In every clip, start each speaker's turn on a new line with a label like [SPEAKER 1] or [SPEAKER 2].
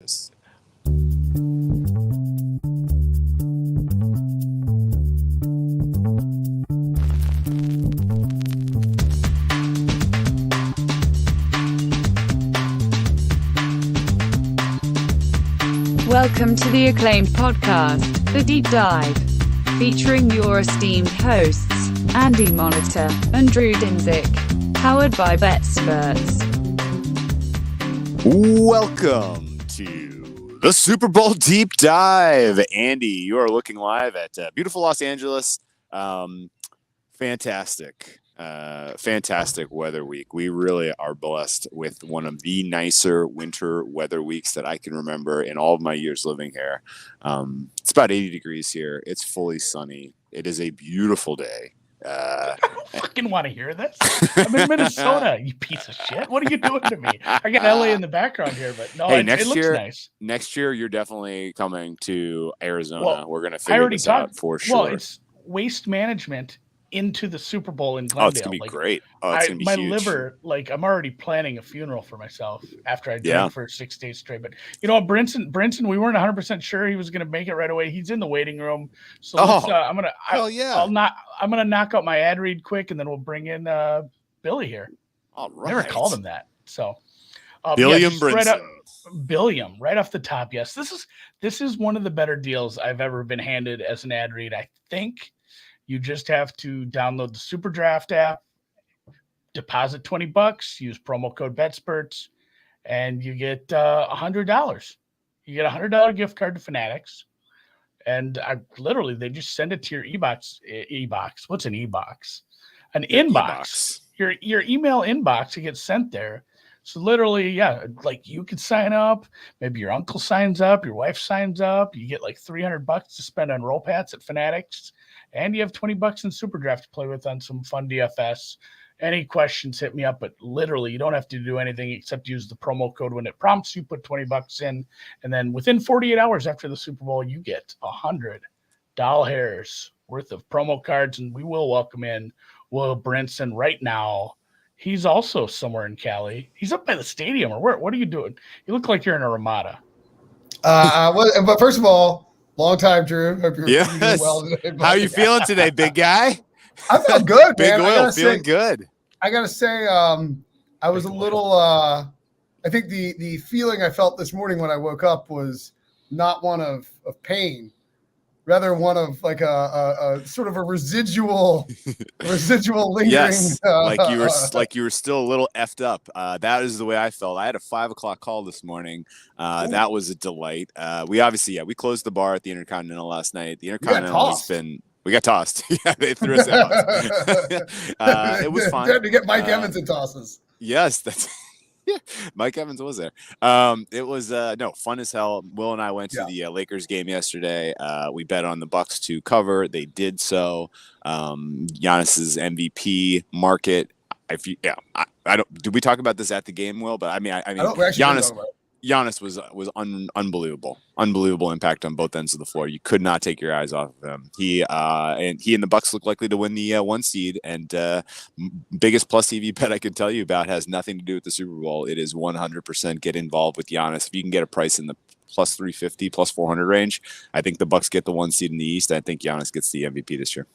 [SPEAKER 1] Yes.
[SPEAKER 2] Welcome to the acclaimed podcast, The Deep Dive, featuring your esteemed hosts, Andy Monitor and Drew Dinzik, powered by BetSperts.
[SPEAKER 1] Welcome to the Super Bowl Deep Dive. Andy, you are looking live at beautiful Los Angeles. Fantastic weather week. We really are blessed with one of the nicer winter weather weeks that I can remember in all of my years living here. It's about 80 degrees here. It's fully sunny. It is a beautiful day.
[SPEAKER 3] I don't fucking want to hear this. I'm in Minnesota, you piece of shit. What are you doing to me? I got LA in the background here, but no,
[SPEAKER 1] hey,
[SPEAKER 3] it looks nice.
[SPEAKER 1] Next year, you're definitely coming to Arizona.
[SPEAKER 3] Well,
[SPEAKER 1] we're going to figure this out for sure.
[SPEAKER 3] Well, it's waste management into the Super Bowl in Glendale.
[SPEAKER 1] Oh, it's going to be great. Oh, it's going to be
[SPEAKER 3] my
[SPEAKER 1] huge.
[SPEAKER 3] Liver, I'm already planning a funeral for myself after I drank for 6 days straight. But you know, Brinson, we weren't 100% sure he was going to make it right away. He's in the waiting room. So I'm going to knock out my ad read quick, and then we'll bring in Billy here.
[SPEAKER 1] All right.
[SPEAKER 3] Never called him that. So
[SPEAKER 1] Billiam Brinson.
[SPEAKER 3] Billiam, right off the top. Yes, this is one of the better deals I've ever been handed as an ad read. I think you just have to download the Super Draft app, deposit $20, use promo code BetSperts, and you get $100. You get a $100 gift card to Fanatics, and they just send it to your e-box. What's an e-box? An inbox. Your email inbox. It gets sent there. So literally, you could sign up. Maybe your uncle signs up. Your wife signs up. You get like $300 to spend on roll pats at Fanatics. And you have $20 in Super Draft to play with on some fun DFS. Any questions, hit me up. But literally, you don't have to do anything except use the promo code when it prompts you. Put $20 in, and then within 48 hours after the Super Bowl, you get $100 worth of promo cards, and we will welcome in Will Brinson right now. He's also somewhere in Cali. He's up by the stadium, or where? What are you doing? You look like you're in a Ramada.
[SPEAKER 4] But first of all, long time, Drew. Hope you're doing well today.
[SPEAKER 1] How are you feeling today, big guy?
[SPEAKER 4] I feel good,
[SPEAKER 1] Big
[SPEAKER 4] man.
[SPEAKER 1] Will, feeling good.
[SPEAKER 4] I gotta say, I was a little. I think the feeling I felt this morning when I woke up was not one of pain, rather one of like a sort of a residual lingering.
[SPEAKER 1] Yes, like you were still a little effed up. That is the way I felt. I had a 5:00 call this morning. That was a delight. We closed the bar at the Intercontinental last night. The Intercontinental has been. We got tossed. Yeah, they threw us out. It was fun.
[SPEAKER 4] To get Mike Evans in tosses.
[SPEAKER 1] Yes, that's. Yeah, Mike Evans was there. It was fun as hell. Will and I went to the Lakers game yesterday. We bet on the Bucks to cover. They did so. Giannis's MVP market. I don't. Did we talk about this at the game, Will? But I mean, Giannis was unbelievable impact on both ends of the floor. You could not take your eyes off of him. He and the Bucks look likely to win the 1 seed. And biggest plus TV bet I can tell you about has nothing to do with the Super Bowl. It is 100% get involved with Giannis. If you can get a price in the plus 350, plus 400 range, I think the Bucks get the 1 seed in the East. I think Giannis gets the MVP this year.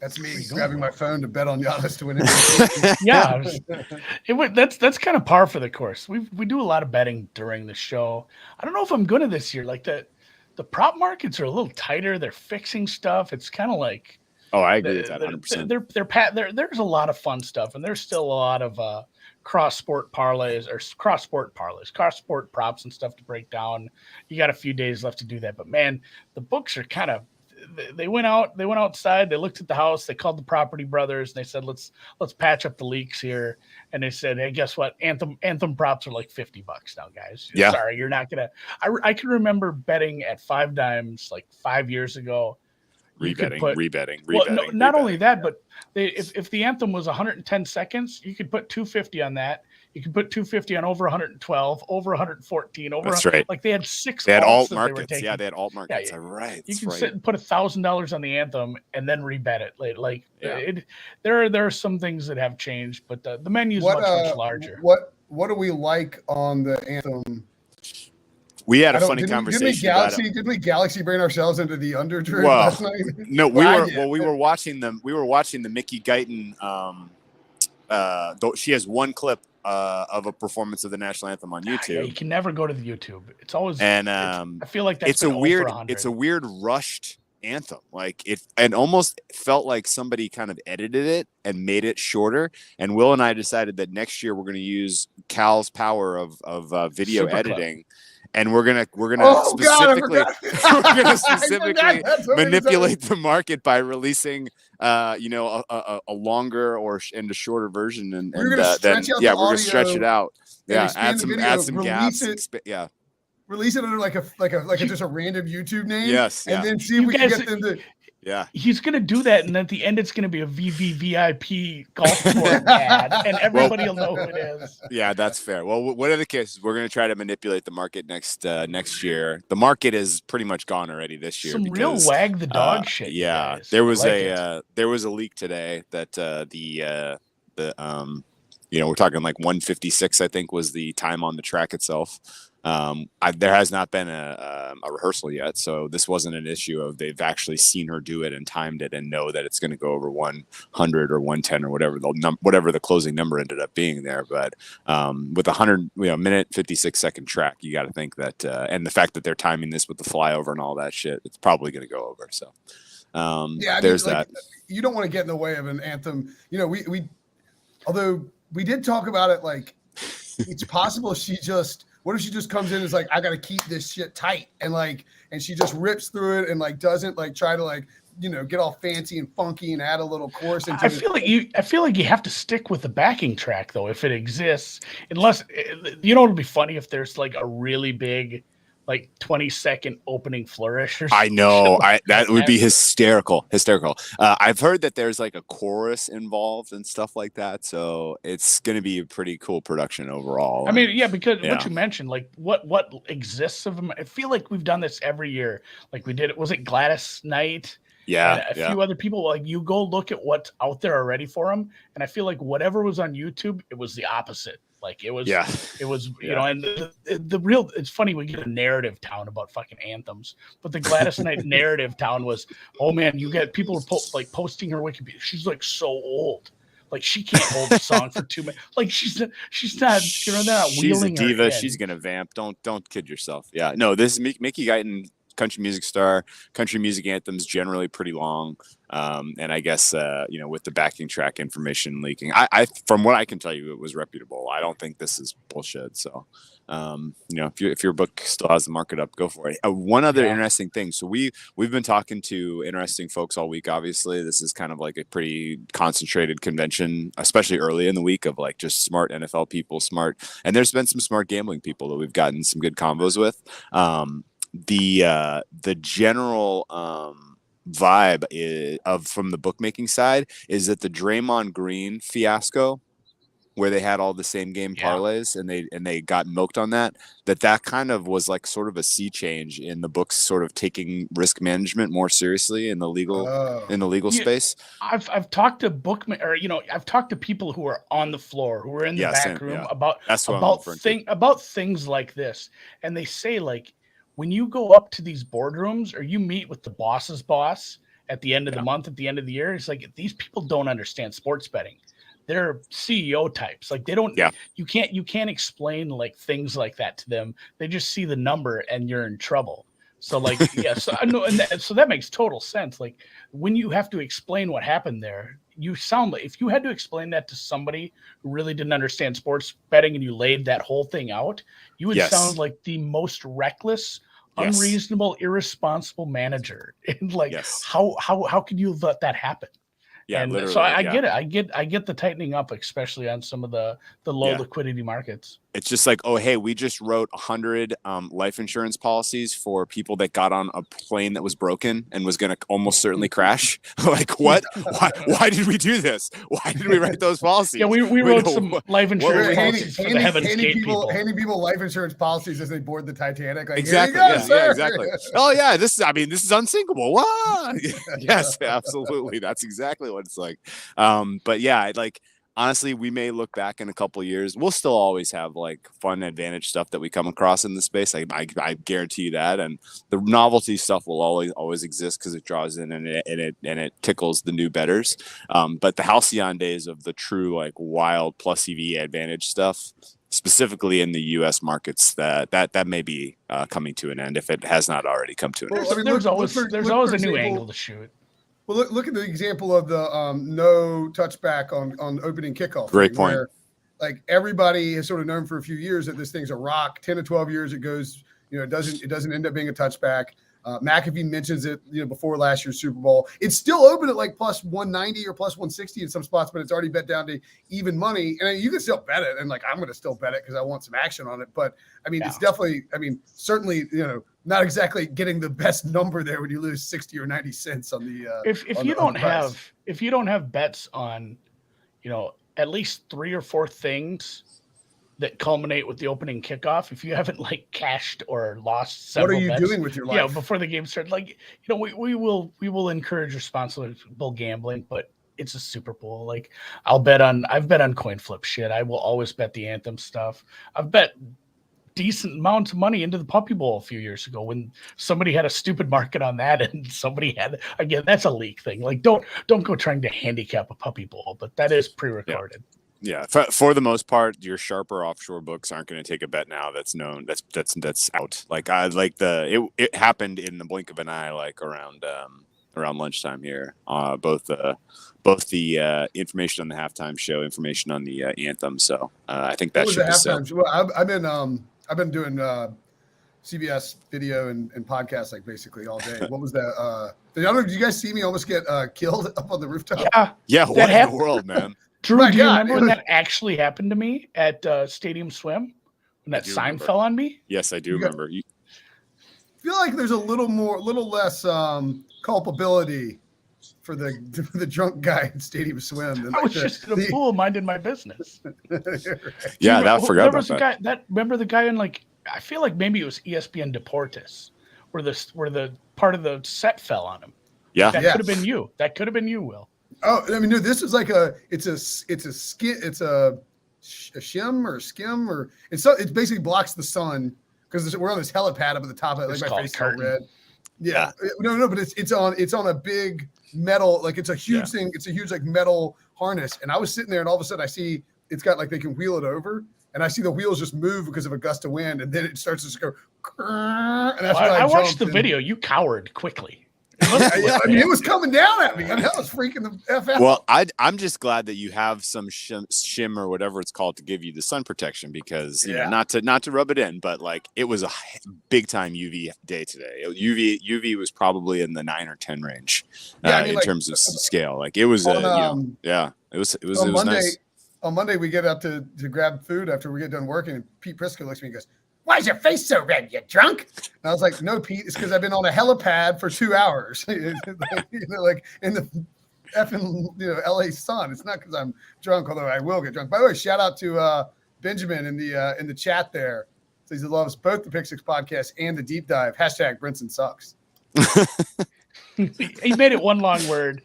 [SPEAKER 4] That's me grabbing my phone to bet on Giannis to win
[SPEAKER 3] it. That's kind of par for the course. We do a lot of betting during the show. I don't know if I'm going to this year. Like the prop markets are a little tighter. They're fixing stuff. It's kind of like
[SPEAKER 1] I agree with that 100%.
[SPEAKER 3] There's a lot of fun stuff, and there's still a lot of cross sport props and stuff to break down. You got a few days left to do that, but man, the books are kind of. They went outside, they looked at the house, they called the property brothers, and they said, let's patch up the leaks here. And they said, hey, guess what? Anthem props are like $50 now, guys.
[SPEAKER 1] Yeah.
[SPEAKER 3] Sorry, you're not gonna. I can remember betting at 5 dimes like 5 years ago.
[SPEAKER 1] Rebetting.
[SPEAKER 3] Not only that, but if the anthem was 110 seconds, you could put 250 on that. You could put 250 on over 112, over 114, over. That's right. Like they had 6.
[SPEAKER 1] They had alt markets. They had alt markets.
[SPEAKER 3] Yeah,
[SPEAKER 1] right.
[SPEAKER 3] You can sit and put $1,000 on the anthem and then rebet it. There are some things that have changed, but the menu is much larger.
[SPEAKER 4] What do we like on the anthem
[SPEAKER 1] We had a
[SPEAKER 4] I don't.
[SPEAKER 1] funny
[SPEAKER 4] Did
[SPEAKER 1] conversation about it.
[SPEAKER 4] Did we galaxy brain ourselves into the under Drew
[SPEAKER 1] Well,
[SPEAKER 4] last night?
[SPEAKER 1] No, we were watching the Mickey Guyton. She has one clip of a performance of the national anthem on YouTube.
[SPEAKER 3] Yeah, you can never go to the YouTube. It's always
[SPEAKER 1] and
[SPEAKER 3] I feel like that's
[SPEAKER 1] it's a weird rushed anthem. Like it almost felt like somebody kind of edited it and made it shorter. And Will and I decided that next year we're going to use Cal's power of video
[SPEAKER 3] Super
[SPEAKER 1] editing. Clip. And we're gonna specifically manipulate the market by releasing a longer and a shorter version, and we're gonna stretch it out. Yeah, add some gaps.
[SPEAKER 4] Release it under like a just a random YouTube name.
[SPEAKER 1] Yes,
[SPEAKER 4] and then see if we can get them to.
[SPEAKER 1] Yeah,
[SPEAKER 3] he's gonna do that, and at the end, it's gonna be a VVVIP golf course ad, and everybody will know who it is.
[SPEAKER 1] Yeah, that's fair. Well, whatever the case, we're gonna try to manipulate the market next year. The market is pretty much gone already this year.
[SPEAKER 3] Some real wag the dog shit.
[SPEAKER 1] Yeah, there was a leak today that we're talking like 1:56, I think, was the time on the track itself. There has not been a rehearsal yet, so this wasn't an issue of they've actually seen her do it and timed it and know that it's going to go over 100 or 110 or whatever the closing number ended up being there. But with 100 56-second track, you got to think that and the fact that they're timing this with the flyover and all that shit, it's probably going to go over. So there's that.
[SPEAKER 4] You don't want to get in the way of an anthem. We although we did talk about it, like it's possible what if she just comes in and is like, I got to keep this shit tight, and she just rips through it and doesn't try to get all fancy and funky and add a little chorus into
[SPEAKER 3] it. I feel like you have to stick with the backing track though, if it exists, unless it'll be funny if there's a really big 20-second opening flourish or something.
[SPEAKER 1] I know. That would be hysterical. I've heard that there's a chorus involved and stuff like that, so it's going to be a pretty cool production overall.
[SPEAKER 3] I mean, yeah, because what you mentioned, what exists of them. I feel like we've done this every year. Like we did it. Was it Gladys Knight?
[SPEAKER 1] Yeah,
[SPEAKER 3] and a few other people. You go look at what's out there already for them, and I feel like whatever was on YouTube, it was the opposite. It was, and the real. It's funny we get a narrative town about fucking anthems, but the Gladys Knight narrative town was, oh man, you get people posting her Wikipedia. She's so old, she can't hold a song for 2 minutes. She's not. She's a
[SPEAKER 1] diva. She's gonna vamp. Don't kid yourself. Yeah, no, this is Mickey Guyton, country music star. Country music anthems generally pretty long. And I guess, with the backing track information leaking, I from what I can tell you, it was reputable. I don't think this is bullshit. So, if your book still has the market go for it. One other interesting thing. So we've been talking to interesting folks all week. Obviously, this is kind of a pretty concentrated convention, especially early in the week, of just smart NFL people, and there's been some smart gambling people that we've gotten some good combos with. The general vibe from the bookmaking side is that the Draymond Green fiasco, where they had all the same game parlays and they got milked on that kind of was sort of a sea change in the books, sort of taking risk management more seriously in the legal space.
[SPEAKER 3] I've talked to I've talked to people who are on the floor, who are in the back room about things like this, and they say when you go up to these boardrooms or you meet with the boss's boss at the end of the month, at the end of the year, it's these people don't understand sports betting. They're CEO types. They don't, you can't explain things like that to them. They just see the number and you're in trouble. So so I know, so that makes total sense. When you have to explain what happened there, you sound if you had to explain that to somebody who really didn't understand sports betting and you laid that whole thing out, you would sound like the most reckless, unreasonable, irresponsible manager. And how could you let that happen?
[SPEAKER 1] Yeah,
[SPEAKER 3] and so I get it. I get the tightening up, especially on some of the low liquidity markets.
[SPEAKER 1] It's just oh, hey, we just wrote 100 life insurance policies for people that got on a plane that was broken and was going to almost certainly crash. What? Why did we do this? Why did we write those policies?
[SPEAKER 3] Yeah, we wrote some life insurance policies for the Heaven's Gate people.
[SPEAKER 4] Handing people life insurance policies as they board the Titanic.
[SPEAKER 1] Exactly. Yeah, exactly. Oh yeah, this is unsinkable. Wow. Yes, absolutely. That's exactly what it's like. But yeah, honestly, we may look back in a couple of years. We'll still always have like fun advantage stuff that we come across in the space. I guarantee you that. And the novelty stuff will always exist because it draws in and it tickles the new betters. But the halcyon days of the true like wild plus EV advantage stuff, specifically in the U.S. markets, that may be coming to an end if it has not already come to an end.
[SPEAKER 3] There's always a new angle to shoot.
[SPEAKER 4] Well, look at the example of the no touchback on opening kickoff.
[SPEAKER 1] Great point.
[SPEAKER 4] Where, like everybody has sort of known for a few years that this thing's a rock. 10 to 12 years it goes, it doesn't end up being a touchback. McAfee mentions it, before last year's Super Bowl. It's still open at like plus 190 or plus 160 in some spots, but it's already bet down to even money. And you can still bet it. And like, I'm going to still bet it because I want some action on it. But I mean, It's definitely, certainly, not exactly getting the best number there when you lose 60 or 90 cents on the,
[SPEAKER 3] if you don't have bets on, at least 3 or 4 things that culminate with the opening kickoff, if you haven't like cashed or lost several
[SPEAKER 4] what are you
[SPEAKER 3] bets,
[SPEAKER 4] doing with your life?
[SPEAKER 3] Before the game starts, like, we will encourage responsible gambling, but it's a Super Bowl. Like I've bet on coin flip shit. I will always bet the anthem stuff. I've bet decent amounts of money into the Puppy Bowl a few years ago when somebody had a stupid market on that and somebody had, again, that's a leak thing. Like don't go trying to handicap a Puppy Bowl, but that is pre-recorded.
[SPEAKER 1] Yeah, for the most part, your sharper offshore books aren't going to take a bet now that's known that's out. Like it happened in the blink of an eye, like around lunchtime here. Both the information on the halftime show, information on the anthem. So I think that should be set.
[SPEAKER 4] Well, I've been doing CBS video and podcasts like basically all day. What was that? Did you guys see me almost get killed up on the rooftop?
[SPEAKER 1] Yeah. What in the world, man?
[SPEAKER 3] Drew, do you remember when that actually happened to me at Stadium Swim? When that sign fell on me?
[SPEAKER 1] Yes, I do remember.
[SPEAKER 4] I feel like there's a little less culpability for the drunk guy at Stadium Swim. Than
[SPEAKER 3] I was just in a pool minding my business.
[SPEAKER 1] Yeah, I forgot about
[SPEAKER 3] that. Remember the guy in like, I feel like maybe it was ESPN Deportes where the part of the set fell on him.
[SPEAKER 1] Yeah.
[SPEAKER 3] That could have been you. That could have been you, Will.
[SPEAKER 4] Oh, I mean, no, this is like it's a shim or skim or it basically blocks the sun because we're on this helipad up at the top of it. Like my face is all red. Yeah. No, but it's on a big metal, like it's a huge thing. It's a huge like metal harness. And I was sitting there and all of a sudden I see it's got like they can wheel it over and I see the wheels just move because of a gust of wind. And then it starts to just go. And that's
[SPEAKER 3] I watched the video. You cowered quickly.
[SPEAKER 4] I mean, it was coming down at me. I mean, I was freaking the F out.
[SPEAKER 1] Well, I'm just glad that you have some shim or whatever it's called to give you the sun protection because not to rub it in, but like it was a big time UV day today. UV was probably in the 9 or 10 range in terms of scale. Like it was it was
[SPEAKER 4] Monday,
[SPEAKER 1] nice.
[SPEAKER 4] On Monday we get up to grab food after we get done working, and Pete Prisco looks at me and goes, "Why is your face so red? You drunk?" And I was like, "No, Pete, it's because I've been on a helipad for 2 hours, like in the effing LA sun. It's not because I'm drunk, although I will get drunk." By the way, shout out to Benjamin in the chat there. So he loves both the Pick Six podcast and the deep dive. Hashtag Brinson sucks.
[SPEAKER 3] He made it one long word.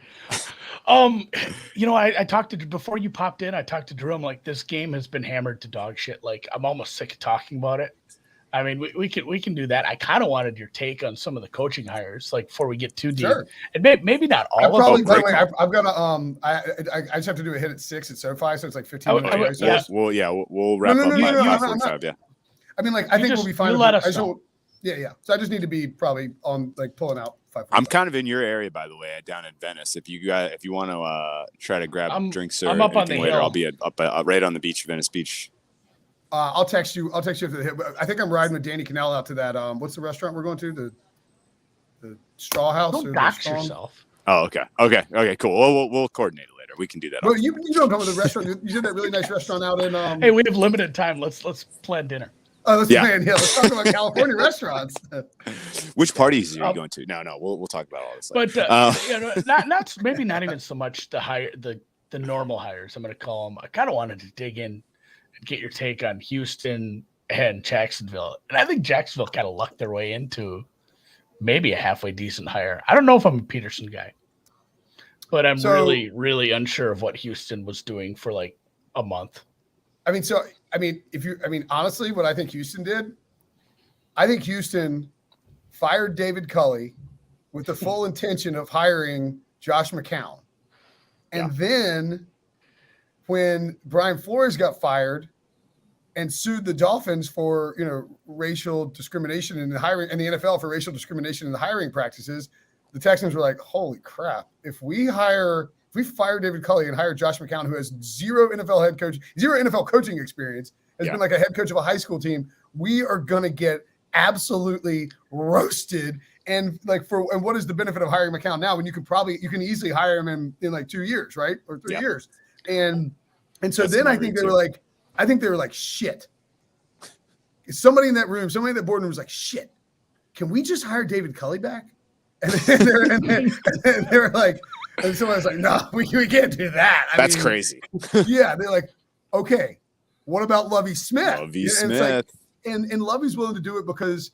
[SPEAKER 3] I talked to before you popped in. I talked to Drew. I'm like, this game has been hammered to dog shit. Like, I'm almost sick of talking about it. I mean, we can do that. I kind of wanted your take on some of the coaching hires, like before we get too deep. Sure. And maybe not all of them.
[SPEAKER 4] By the way, I've got to I just have to do a hit at 6 at SoFi, so it's like 15 minutes.
[SPEAKER 1] We'll wrap up by 5:45. Yeah.
[SPEAKER 4] I mean, like, I think we'll be fine.
[SPEAKER 3] Let us know.
[SPEAKER 4] Yeah. So I just need to be probably on like pulling out 5:45.
[SPEAKER 1] I'm kind of in your area, by the way, down in Venice. If you want to try to grab drinks or
[SPEAKER 3] I'm up on the
[SPEAKER 1] later,
[SPEAKER 3] hill.
[SPEAKER 1] I'll be up right on the beach, Venice Beach.
[SPEAKER 4] I'll text you after the hit. I think I'm riding with Danny Cannell out to that. What's the restaurant we're going to? The Straw House.
[SPEAKER 3] Don't dox yourself.
[SPEAKER 1] Oh, okay, cool. Well, we'll coordinate it later. We can do that.
[SPEAKER 4] Well, you don't come to the restaurant. You did that really nice restaurant out in.
[SPEAKER 3] Hey, we have limited time. Let's plan dinner.
[SPEAKER 4] Let's talk about California restaurants.
[SPEAKER 1] Which parties are you going to? No, we'll talk about all this later.
[SPEAKER 3] But not even so much the normal hires. I'm going to call them. I kind of wanted to dig in and get your take on Houston and Jacksonville, and I think Jacksonville kind of lucked their way into maybe a halfway decent hire. I don't know if I'm a Peterson guy. But I'm really, really unsure of what Houston was doing for like a month.
[SPEAKER 4] Honestly, what I think Houston did, I think Houston fired David Culley with the full intention of hiring Josh McCown. And then when Brian Flores got fired and sued the Dolphins for, racial discrimination in the hiring, and the NFL for racial discrimination in the hiring practices, the Texans were like, holy crap. If we fire David Culley and hire Josh McCown, who has zero NFL coaching experience, has been like a head coach of a high school team, we are going to get absolutely roasted. And and what is the benefit of hiring McCown now when you can easily hire him in like 2 years, right? Or 3 years. And so then I think they were like, shit. Somebody in that boardroom was like, shit, can we just hire David Culley back? And they were like, and someone was like, no, we can't do that.
[SPEAKER 1] That's crazy.
[SPEAKER 4] Yeah. They're like, okay, what about Lovie Smith?
[SPEAKER 1] Smith.
[SPEAKER 4] And Lovie's willing to do it because,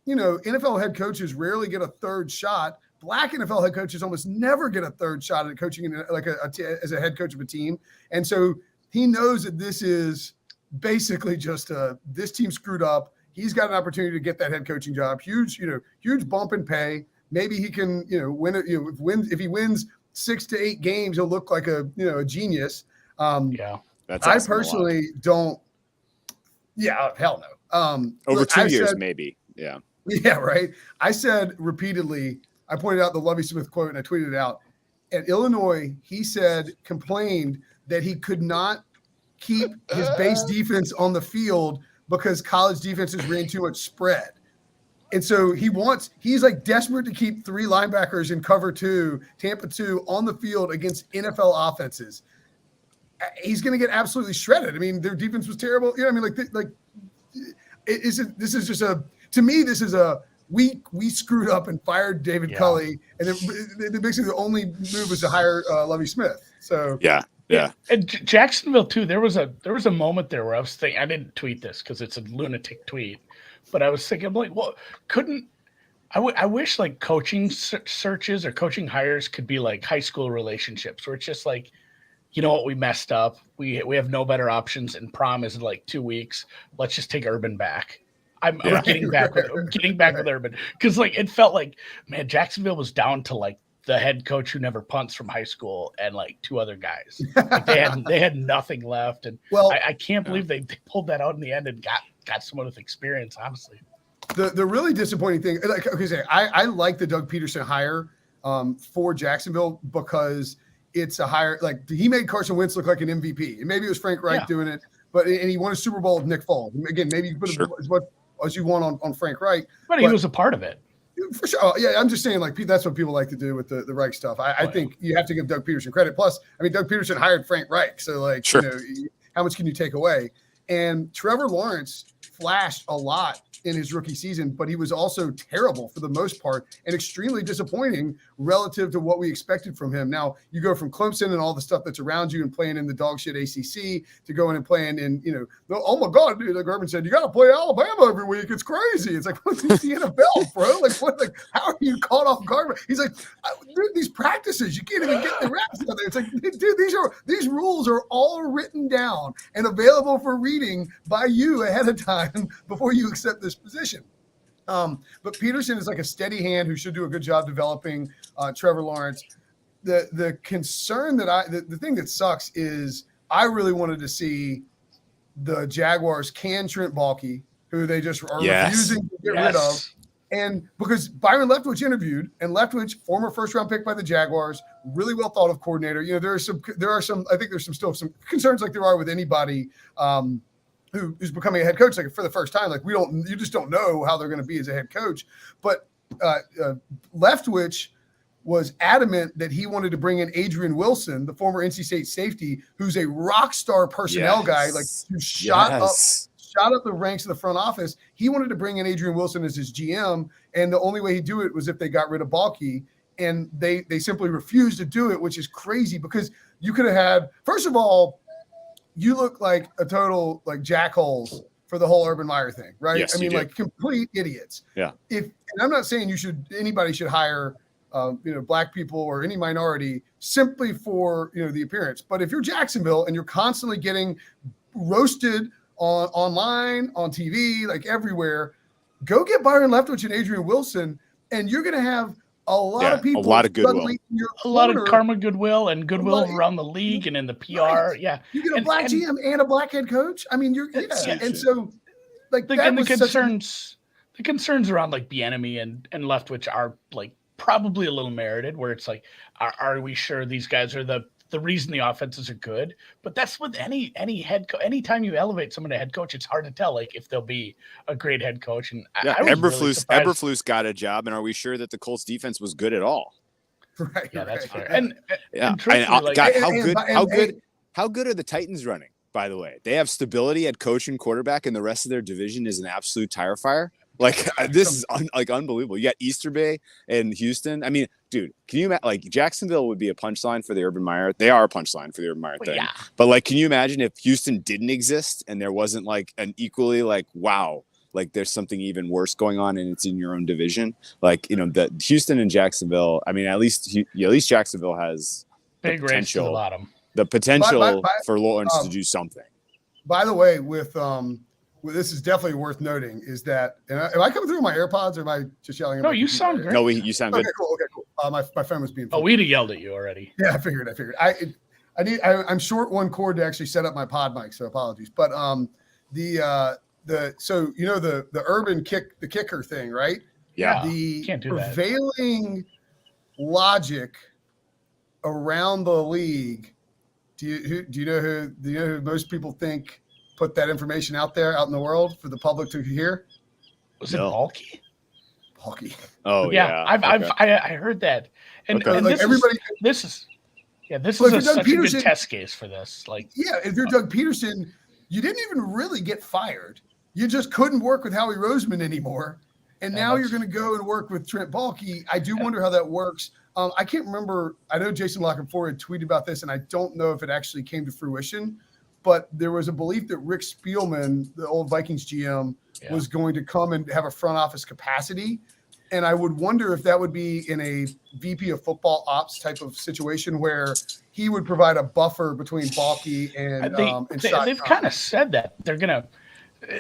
[SPEAKER 4] NFL head coaches rarely get a third shot. Black NFL head coaches almost never get a third shot at coaching as a head coach of a team. And so he knows that this is basically just this team screwed up. He's got an opportunity to get that head coaching job. Huge bump in pay. Maybe he can, win it. If he wins 6 to 8 games, he'll look like a genius.
[SPEAKER 1] That's
[SPEAKER 4] I personally don't. Yeah, hell no.
[SPEAKER 1] Over 2 years, maybe. Yeah.
[SPEAKER 4] Yeah, right. I said repeatedly, I pointed out the Lovie Smith quote and I tweeted it out. At Illinois, he complained that he could not keep his base defense on the field because college defenses ran too much spread. And so he's like desperate to keep 3 linebackers in cover 2, Tampa 2 on the field against NFL offenses. He's going to get absolutely shredded. I mean, their defense was terrible. To me, this is we screwed up and fired David Culley, and then basically the only move was to hire Lovie Smith. So
[SPEAKER 1] yeah.
[SPEAKER 3] And Jacksonville too. There was a moment there where I was thinking, I didn't tweet this because it's a lunatic tweet, but I was thinking, I'm like, well, I wish like coaching searches or coaching hires could be like high school relationships where it's just like, you know what, we messed up. We have no better options, and prom is in like 2 weeks. Let's just take Urban back. I'm getting back with Urban because like it felt like, man, Jacksonville was down to like the head coach who never punts from high school and like 2 other guys. Like they had nothing left, and I can't believe they pulled that out in the end and got someone with experience. Honestly,
[SPEAKER 4] the really disappointing thing, I like the Doug Peterson hire for Jacksonville because it's a hire like he made Carson Wentz look like an MVP, and maybe it was Frank Reich doing it, and he won a Super Bowl with Nick Foles. Again, maybe you put as much as you want on Frank Reich,
[SPEAKER 3] but he was a part of it.
[SPEAKER 4] For sure. Yeah, I'm just saying, like, that's what people like to do with the Reich stuff. I think you have to give Doug Peterson credit. Plus, Doug Peterson hired Frank Reich, so like, how much can you take away? And Trevor Lawrence flashed a lot in his rookie season, but he was also terrible for the most part and extremely disappointing relative to what we expected from him. Now, you go from Clemson and all the stuff that's around you and playing in the dog shit ACC to going and playing in, oh my God, dude, like Urban said, you got to play Alabama every week. It's crazy. It's like, what's the NFL, bro? Like, how are you caught off guard? He's like, dude, these practices, you can't even get the reps out there. It's like, dude, these rules are all written down and available for reading by you ahead of time before you accept this position. But Peterson is like a steady hand who should do a good job developing Trevor Lawrence. The concern that the thing that sucks is I really wanted to see the Jaguars can Trent Baalke, who they just are refusing to get rid of. And because Byron Leftwich interviewed, and Leftwich, former first-round pick by the Jaguars, really well thought of coordinator. There are some. I think there's still some concerns like there are with anybody who's becoming a head coach like for the first time. Like you just don't know how they're going to be as a head coach. But Leftwich was adamant that he wanted to bring in Adrian Wilson, the former NC State safety, who's a rock star personnel guy, like who shot up the ranks of the front office. He wanted to bring in Adrian Wilson as his GM, and the only way he'd do it was if they got rid of Baalke, and they simply refused to do it, which is crazy because you could have had, first of all, you look like a total like jackholes for the whole Urban Meyer thing, right?
[SPEAKER 1] Yes,
[SPEAKER 4] like complete idiots.
[SPEAKER 1] Yeah.
[SPEAKER 4] And I'm not saying anybody should hire black people or any minority simply for the appearance. But if you're Jacksonville and you're constantly getting roasted online, on TV, like everywhere, go get Byron Leftwich and Adrian Wilson, and you're going to have a lot of people,
[SPEAKER 1] a lot of goodwill,
[SPEAKER 3] a lot of karma, goodwill, and goodwill around the league and in the PR. Right. Yeah,
[SPEAKER 4] you get a black GM and a black head coach. I mean, and so like
[SPEAKER 3] the concerns around like Bieniemy and Leftwich are like probably a little merited. Where it's like, are we sure these guys are the reason the offenses are good? But that's with any head coach. Anytime you elevate someone to head coach, it's hard to tell like if they'll be a great head coach. And
[SPEAKER 1] Eberflus got a job, and are we sure that the Colts defense was good at all?
[SPEAKER 4] Right.
[SPEAKER 3] Yeah, that's fair.
[SPEAKER 4] And
[SPEAKER 1] how good are the Titans running? By the way, they have stability at coach and quarterback, and the rest of their division is an absolute tire fire. Like this is unbelievable. You got Easter Bay and Houston. I mean, dude, can you imagine? Like Jacksonville would be a punchline for the Urban Meyer. They are a punchline for the Urban Meyer thing. Yeah. But like, can you imagine if Houston didn't exist and there wasn't like an equally like, wow, like there's something even worse going on and it's in your own division? Like, the Houston and Jacksonville. I mean, at least Jacksonville has
[SPEAKER 3] big race to the bottom.
[SPEAKER 1] The potential for Lawrence to do something.
[SPEAKER 4] By the way, this is definitely worth noting is that, am I coming through with my AirPods or am I just yelling?
[SPEAKER 3] No, you sound great.
[SPEAKER 1] No, you sound good.
[SPEAKER 4] Okay, cool. My phone was being.
[SPEAKER 3] Oh, we'd have yelled at you already.
[SPEAKER 4] Yeah, I figured. I'm short one cord to actually set up my pod mic, so apologies. But the Urban kicker thing, right?
[SPEAKER 1] Yeah.
[SPEAKER 4] The
[SPEAKER 3] can't do
[SPEAKER 4] prevailing logic around the league. Do you know who most people think put that information out there out in the world for the public to hear?
[SPEAKER 3] Was it Balky?
[SPEAKER 4] Balky.
[SPEAKER 1] Oh yeah.
[SPEAKER 3] I heard that. And,
[SPEAKER 4] and
[SPEAKER 3] like this is such a good test case for this. Like,
[SPEAKER 4] yeah, if you're Doug Peterson, you didn't even really get fired. You just couldn't work with Howie Roseman anymore. And now you're going to go and work with Trent Baalke. I do wonder how that works. I can't remember. I know Jason Lockenford had tweeted about this, and I don't know if it actually came to fruition. But there was a belief that Rick Spielman, the old Vikings GM, was going to come and have a front office capacity. And I would wonder if that would be in a VP of football ops type of situation where he would provide a buffer between Baalke and
[SPEAKER 3] they've kind of said that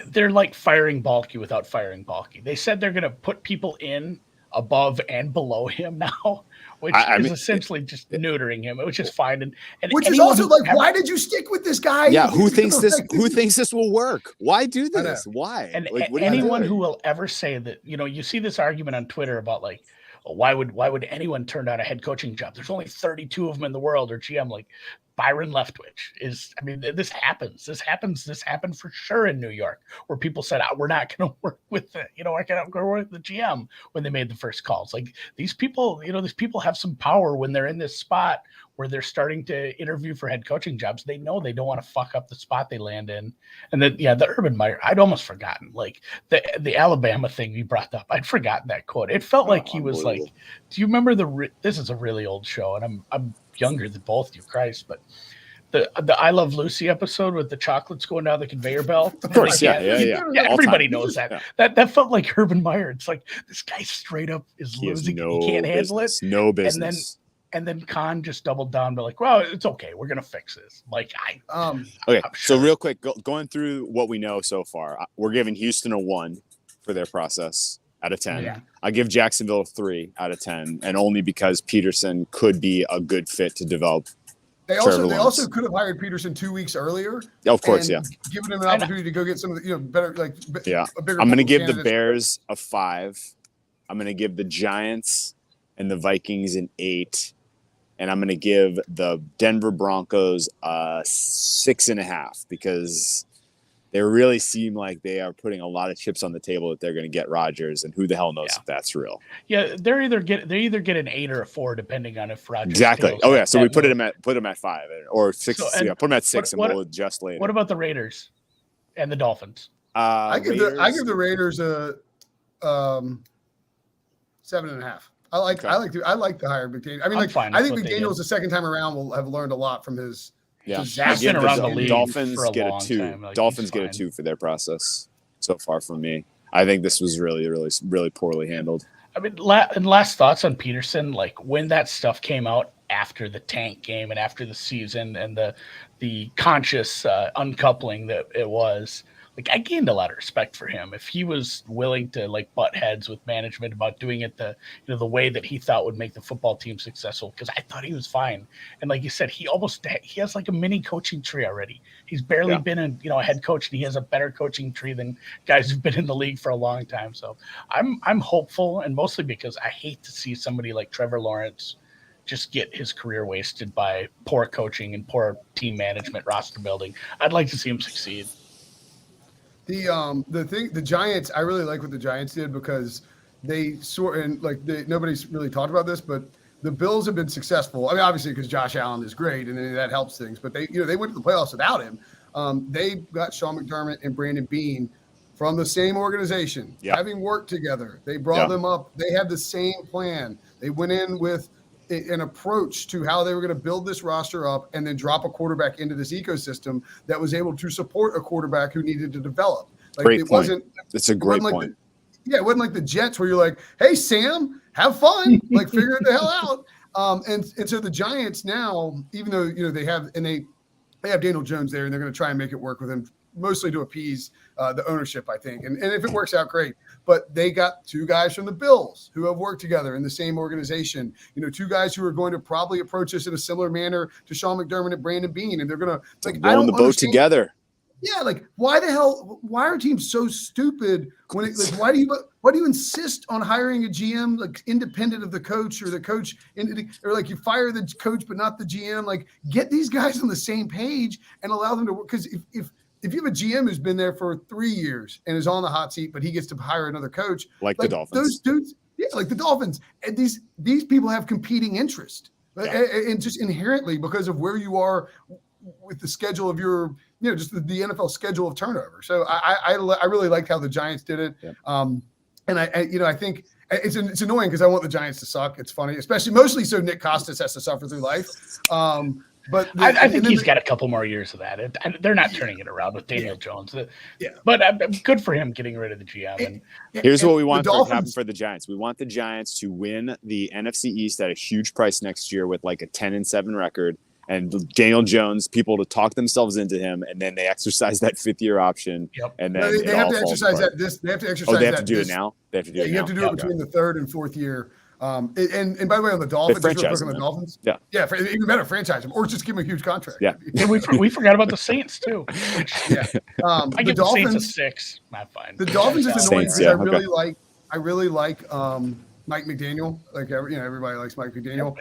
[SPEAKER 3] they're like firing Baalke without firing Baalke. They said they're going to put people in above and below him now, which is essentially just neutering him, which is fine. And
[SPEAKER 4] which is also like, why did you stick with this guy?
[SPEAKER 1] Yeah, who thinks this will work? Why do this? Why?
[SPEAKER 3] And like, anyone who will ever say that, you see this argument on Twitter about like, why would anyone turn down a head coaching job? There's only 32 of them in the world, or GM. Like Byron Leftwich this happens. This happened for sure in New York, where people said, we're not going to work with we're going to work with the GM when they made the first calls. Like these people have some power when they're in this spot where they're starting to interview for head coaching jobs. They know they don't want to fuck up the spot they land in. And then, the Urban Meyer, I'd almost forgotten, like the Alabama thing you brought up. I'd forgotten that quote. It felt like he was like, do you remember this is a really old show, and I'm younger than both of you, Christ, but the I Love Lucy episode with the chocolates going down the conveyor belt.
[SPEAKER 1] Of course, yeah.
[SPEAKER 3] Everybody knows that. That felt like Urban Meyer. It's like this guy straight up is losing. He can't handle it.
[SPEAKER 1] No business.
[SPEAKER 3] And then Khan just doubled down, but like, well, it's okay. We're gonna fix this. Like,
[SPEAKER 1] okay. Sure. So real quick, going through what we know so far, we're giving Houston a 1 for their process out of 10.
[SPEAKER 3] Yeah.
[SPEAKER 1] I give Jacksonville a 3 out of 10, and only because Peterson could be a good fit to develop.
[SPEAKER 4] They also could have hired Peterson 2 weeks earlier.
[SPEAKER 1] Of course, yeah.
[SPEAKER 4] Given him an opportunity to go get some of the better, like
[SPEAKER 1] a bigger. I'm going to give the Bears a 5. I'm going to give the Giants and the Vikings an 8. And I'm going to give the Denver Broncos a 6.5 because they really seem like they are putting a lot of chips on the table that they're going to get Rodgers, and who the hell knows if that's real.
[SPEAKER 3] Yeah, they either get an 8 or a 4 depending on if Rodgers.
[SPEAKER 1] Exactly. Oh yeah, so we put him at 5 or 6. So, put him at 6, and we'll adjust later.
[SPEAKER 3] What about the Raiders and the Dolphins?
[SPEAKER 4] I give the Raiders a 7.5. I like the hire McDaniel. I mean, I think McDaniel's the second time around will have learned a lot from his.
[SPEAKER 3] Yeah, he's been around the league
[SPEAKER 1] Dolphins
[SPEAKER 3] for a
[SPEAKER 1] get
[SPEAKER 3] long
[SPEAKER 1] a 2.
[SPEAKER 3] time. Like,
[SPEAKER 1] Dolphins get a 2 for their process so far from me. I think this was really, really, really poorly handled.
[SPEAKER 3] I mean, and last thoughts on Peterson, like when that stuff came out after the tank game and after the season and the conscious uncoupling that it was, like I gained a lot of respect for him. If he was willing to like butt heads with management about doing it the way that he thought would make the football team successful, because I thought he was fine. And like you said, he has like a mini coaching tree already. He's barely been a head coach, and he has a better coaching tree than guys who've been in the league for a long time. So I'm hopeful, and mostly because I hate to see somebody like Trevor Lawrence just get his career wasted by poor coaching and poor team management, roster building. I'd like to see him succeed.
[SPEAKER 4] The Giants, I really like what the Giants did because they nobody's really talked about this, but the Bills have been successful. I mean, obviously because Josh Allen is great and that helps things, but they went to the playoffs without him. They got Sean McDermott and Brandon Beane from the same organization, having worked together. They brought them up. They had the same plan. They went in with an approach to how they were going to build this roster up and then drop a quarterback into this ecosystem that was able to support a quarterback who needed to develop. Like
[SPEAKER 1] great point. It's a great point.
[SPEAKER 4] It wasn't like the Jets where you're like, hey, Sam, have fun, like figure it the hell out. And so the Giants now, even though, they have Daniel Jones there and they're going to try and make it work with him, mostly to appease the ownership, I think. And if it works out, great. But they got two guys from the Bills who have worked together in the same organization. Two guys who are going to probably approach this in a ssimilar manner to Sean McDermott and Brandon Beane. And they're going to like
[SPEAKER 1] rowing the boat together.
[SPEAKER 4] Yeah, like why are teams so stupid when why do you insist on hiring a GM like independent of the coach or the coach or like you fire the coach but not the GM? Like get these guys on the same page and allow them to work. Because if you have a GM who's been there for 3 years and is on the hot seat, but he gets to hire another coach,
[SPEAKER 1] like the Dolphins,
[SPEAKER 4] those dudes, like the Dolphins, and these people have competing interest, and just inherently because of where you are with the schedule of your, just the NFL schedule of turnover. So I really liked how the Giants did it, and I think it's annoying because I want the Giants to suck. It's funny, mostly so Nick Costas has to suffer through life. But
[SPEAKER 3] I think he's got a couple more years of that. They're not turning it around with Daniel Jones. But good for him getting rid of the GM.
[SPEAKER 1] Here's what we want to happen for the Giants. We want the Giants to win the NFC East at a huge price next year with like a 10-7 record. And Daniel Jones, people to talk themselves into him, and then they exercise that 5th-year option. And then
[SPEAKER 4] they have to exercise that. They have to exercise.
[SPEAKER 1] They have to do it now. They have to do it.
[SPEAKER 4] You have to do it between the 3rd and 4th year. And by the way, on the Dolphins, even better, franchise them or just give them a huge contract.
[SPEAKER 3] We forgot about the Saints too. I give the Saints a 6. Not fine.
[SPEAKER 4] The Dolphins is annoying because I really like Mike McDaniel. Like everybody likes Mike McDaniel.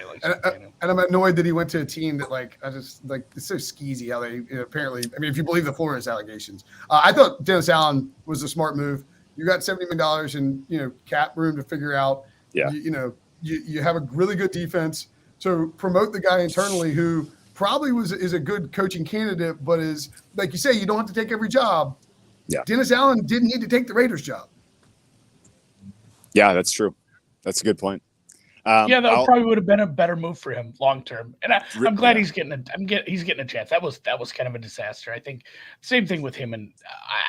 [SPEAKER 4] And I'm annoyed that he went to a team that it's so skeezy how they apparently. I mean, if you believe the Flores allegations, I thought Dennis Allen was a smart move. You got $70 million in cap room to figure out. You have a really good defense. So promote the guy internally who probably is a good coaching candidate, but is like you say, you don't have to take every job. Dennis Allen didn't need to take the Raiders job.
[SPEAKER 1] Yeah, that's true. That's a good point.
[SPEAKER 3] That probably would have been a better move for him long term. And I'm glad he's getting a chance. That was kind of a disaster. I think same thing with him. And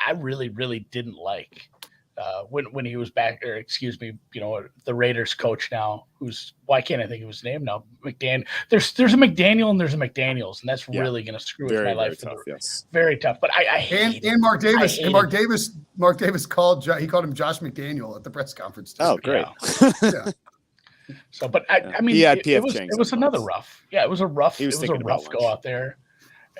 [SPEAKER 3] I really, really didn't like when he was back, or excuse me, the Raiders coach now, why can't I think of his name now? McDaniel. There's a McDaniel and there's a McDaniels, and that's really going to screw with my life.
[SPEAKER 1] Very tough,
[SPEAKER 3] very tough. But I hate
[SPEAKER 4] and Mark Davis. And Mark Davis called him Josh McDaniel at the press conference.
[SPEAKER 1] Oh, great.
[SPEAKER 4] Yeah.
[SPEAKER 3] So, but I mean, it was another rough. Yeah, it was a rough go out there,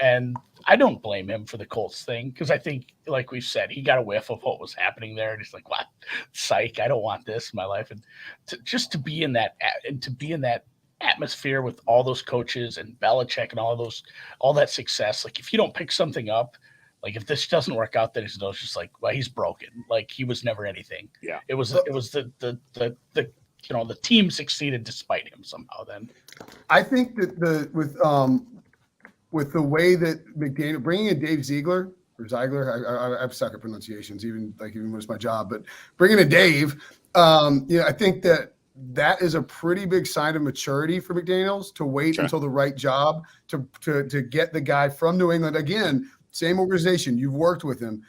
[SPEAKER 3] and I don't blame him for the Colts thing because I think, like we've said, he got a whiff of what was happening there, and he's like, "What? Psych! I don't want this in my life." And to be in that atmosphere with all those coaches and Belichick and all that success, like if you don't pick something up, like if this doesn't work out, then it's just like, well, he's broken. Like he was never anything.
[SPEAKER 1] Yeah,
[SPEAKER 3] it was the team succeeded despite him somehow. Then
[SPEAKER 4] I think that with the way that McDaniel bringing in Dave Ziegler or Ziegler, I suck at pronunciations, even when it's my job, but bringing in Dave, I think that is a pretty big sign of maturity for McDaniels to wait until the right job to get the guy from New England. Again, same organization, you've worked with him.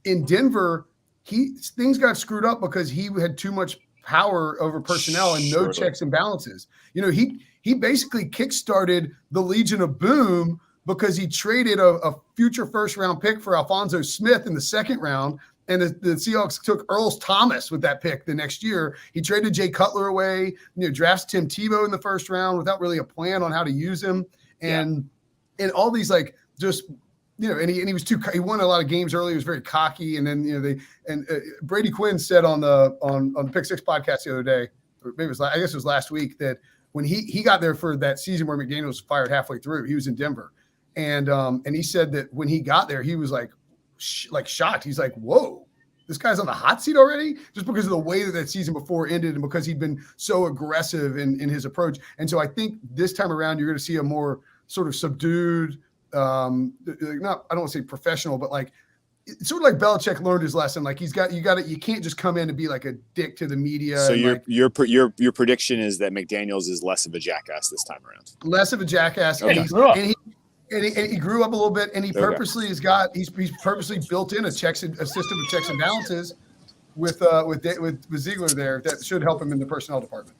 [SPEAKER 4] In Denver, things got screwed up because he had too much power over personnel and no checks and balances. He basically kickstarted the Legion of Boom because he traded a future first round pick for Alphonso Smith in the second round. And the Seahawks took Earl Thomas with that pick the next year. He traded Jay Cutler away, drafts Tim Tebow in the first round without really a plan on how to use him. And all these and he was he won a lot of games early. He was very cocky. And then, Brady Quinn said on the Pick Six podcast the other day, or maybe I guess it was last week, that when he got there for that season where McDaniel was fired halfway through, he was in Denver. And he said that when he got there, he was like shocked. He's like, whoa, this guy's on the hot seat already, just because of the way that season before ended and because he'd been so aggressive in his approach. And so I think this time around, you're going to see a more sort of subdued, I don't want to say professional, but it's sort of like Belichick learned his lesson. Like you can't just come in and be like a dick to the media.
[SPEAKER 1] So your prediction is that McDaniels is less of a jackass this time around.
[SPEAKER 4] Less of a jackass.
[SPEAKER 1] Okay.
[SPEAKER 4] And he grew up a little bit, and he purposely he's purposely built in a system of checks and balances with Ziegler there that should help him in the personnel department.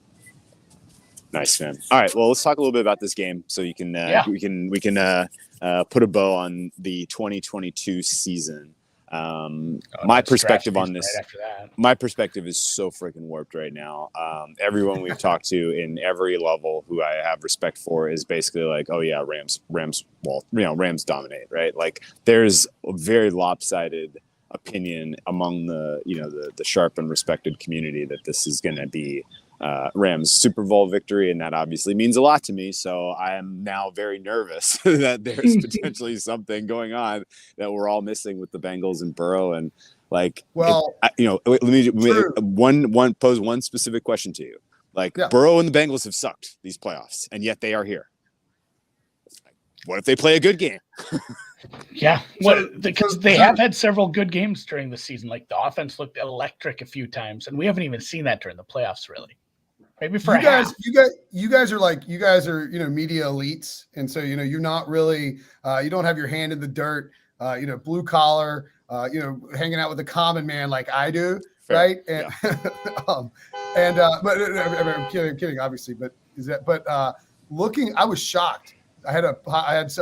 [SPEAKER 1] Nice, man. All right, well, let's talk a little bit about this game so you can we can put a bow on the 2022 season. My perspective on this, my perspective is so freaking warped right now. Everyone we've talked to in every level who I have respect for is basically like, oh yeah, Rams, Rams dominate, right? Like there's a very lopsided opinion among the sharp and respected community that this is going to be Rams Super Bowl victory, and that obviously means a lot to me. So I am now very nervous that there's potentially something going on that we're all missing with the Bengals and Burrow. And let me pose one specific question to you. Burrow and the Bengals have sucked these playoffs, and yet they are here. What if they play a good game?
[SPEAKER 3] Yeah, because they have had several good games during the season. Like the offense looked electric a few times, and we haven't even seen that during the playoffs, really. Maybe for
[SPEAKER 4] you guys are media elites, and so you're not really you don't have your hand in the dirt, blue collar, hanging out with the common man like I do, fair. Right? And yeah. But I'm kidding, obviously. But I was shocked. I had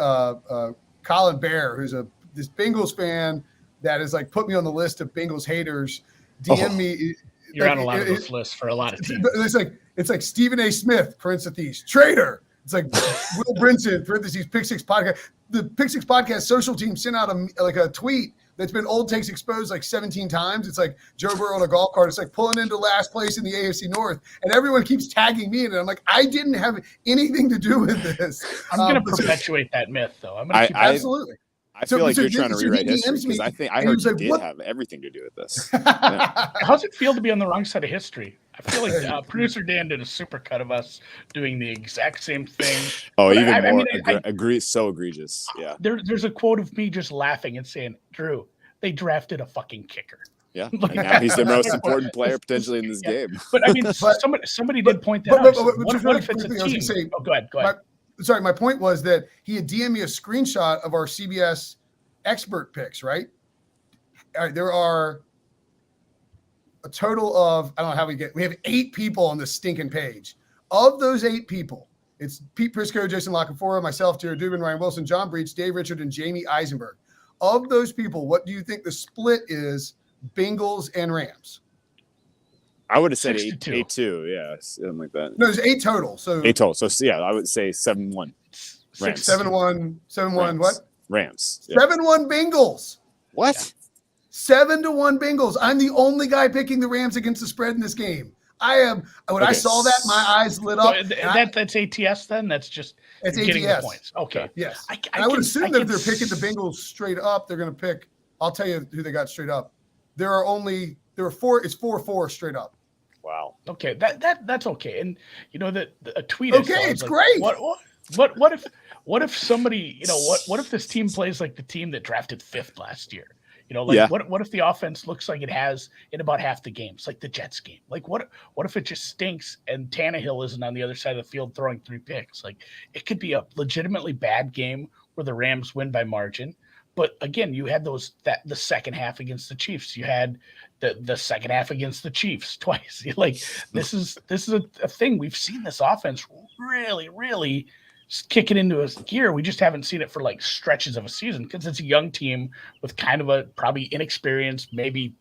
[SPEAKER 4] Colin Bear, who's this Bengals fan that is put me on the list of Bengals haters. DM me.
[SPEAKER 3] You're on a lot of those lists for a lot of teams.
[SPEAKER 4] It's like Stephen A. Smith, parentheses, traitor. It's like Will Brinson, parentheses, Pick Six Podcast. The Pick Six Podcast social team sent out a tweet that's been old takes exposed 17 times. It's like Joe Burrow on a golf cart. It's like pulling into last place in the AFC North. And everyone keeps tagging me in it. I'm like, I didn't have anything to do with this.
[SPEAKER 3] I'm going to perpetuate that myth, though. I'm going to
[SPEAKER 4] absolutely.
[SPEAKER 1] I feel like you're trying to rewrite history because I heard you did have everything to do with this. Yeah.
[SPEAKER 3] How's it feel to be on the wrong side of history? I feel like producer Dan did a supercut of us doing the exact same thing.
[SPEAKER 1] Oh, agree. So egregious. Yeah.
[SPEAKER 3] There's a quote of me just laughing and saying, Drew, they drafted a fucking kicker.
[SPEAKER 1] Yeah. And now he's the most important player potentially in this game.
[SPEAKER 3] But I mean, somebody did point that out. What if it's a team? Go ahead.
[SPEAKER 4] Sorry, my point was that he had DM'd me a screenshot of our CBS expert picks, right? All right, there are a total of, I don't know how we have 8 people on this stinking page. Of those 8 people, it's Pete Prisco, Jason Lockenfora, myself, Jared Dubin, Ryan Wilson, John Breach, Dave Richard, and Jamie Eisenberg. Of those people, what do you think the split is, Bengals and Rams?
[SPEAKER 1] I would have said 8-2, yeah, something like that.
[SPEAKER 4] No, there's 8 total. So
[SPEAKER 1] 8 total. So yeah, I would say 7-1. Rams.
[SPEAKER 4] 7-1. What?
[SPEAKER 1] Rams.
[SPEAKER 4] Yeah. 7-1 Bengals.
[SPEAKER 1] What?
[SPEAKER 4] Yeah. 7-1 Bengals. I'm the only guy picking the Rams against the spread in this game. I am. When I saw that, my eyes lit up.
[SPEAKER 3] That's ATS then. That's just getting
[SPEAKER 4] ATS.
[SPEAKER 3] The points. Okay.
[SPEAKER 4] Yes. I would assume that if they're picking the Bengals straight up, they're going to pick. I'll tell you who they got straight up. There are 4. It's 4-4 straight up.
[SPEAKER 1] Wow.
[SPEAKER 3] Okay, that's okay. And that a tweet.
[SPEAKER 4] Okay, it's great.
[SPEAKER 3] What if somebody what if this team plays like the team that drafted 5th last year? What if the offense looks like it has in about half the games, like the Jets game? Like what if it just stinks and Tannehill isn't on the other side of the field throwing 3 picks? Like it could be a legitimately bad game where the Rams win by margin. But again, you had the second half against the Chiefs. You had the second half against the Chiefs twice. Like this is a thing. We've seen this offense really kick it into a gear. We just haven't seen it for like stretches of a season because it's a young team with kind of a probably inexperienced, maybe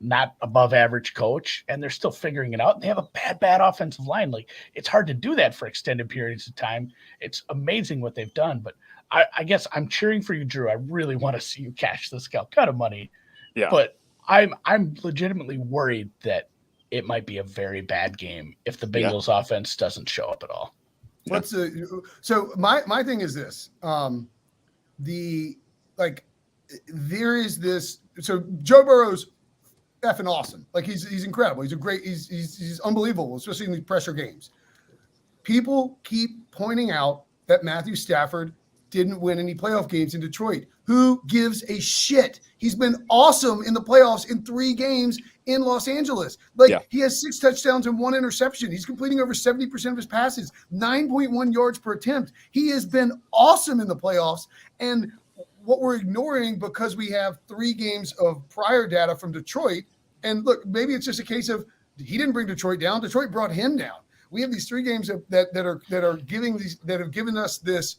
[SPEAKER 3] not above average coach, and they're still figuring it out. And they have a bad offensive line. Like it's hard to do that for extended periods of time. It's amazing what they've done, but I guess I'm cheering for you, Drew. I really want to see you cash this Calcutta money. Yeah. But I'm legitimately worried that it might be a very bad game if the Bengals offense doesn't show up at all.
[SPEAKER 4] So my thing is this. There is this. So Joe Burrow's effing awesome. Like he's incredible. He's unbelievable, especially in these pressure games. People keep pointing out that Matthew Stafford didn't win any playoff games in Detroit. Who gives a shit? He's been awesome in the playoffs in 3 games in Los Angeles. He has 6 touchdowns and 1 interception. He's completing over 70% of his passes, 9.1 yards per attempt. He has been awesome in the playoffs. And what we're ignoring because we have 3 games of prior data from Detroit. And look, maybe it's just a case of he didn't bring Detroit down. Detroit brought him down. We have these 3 games that have given us this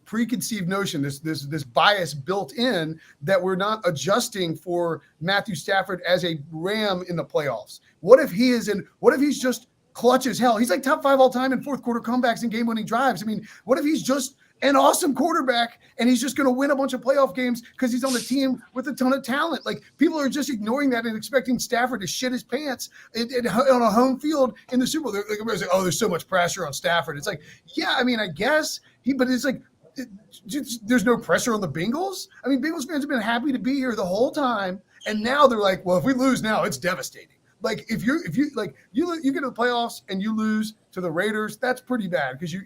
[SPEAKER 4] preconceived notion, this bias built in that we're not adjusting for Matthew Stafford as a Ram in the playoffs. What if he's just clutch as hell? He's like top 5 all time in fourth quarter comebacks and game-winning drives. I mean, what if he's just an awesome quarterback and he's just going to win a bunch of playoff games because he's on the team with a ton of talent? Like people are just ignoring that and expecting Stafford to shit his pants on a home field in the Super Bowl. Everybody's like, oh, there's so much pressure on Stafford. It's like, yeah, I mean, I guess but it's like, there's no pressure on the Bengals. I mean, Bengals fans have been happy to be here the whole time. And now they're like, well, if we lose now, it's devastating. Like if you get to the playoffs and you lose to the Raiders, that's pretty bad because you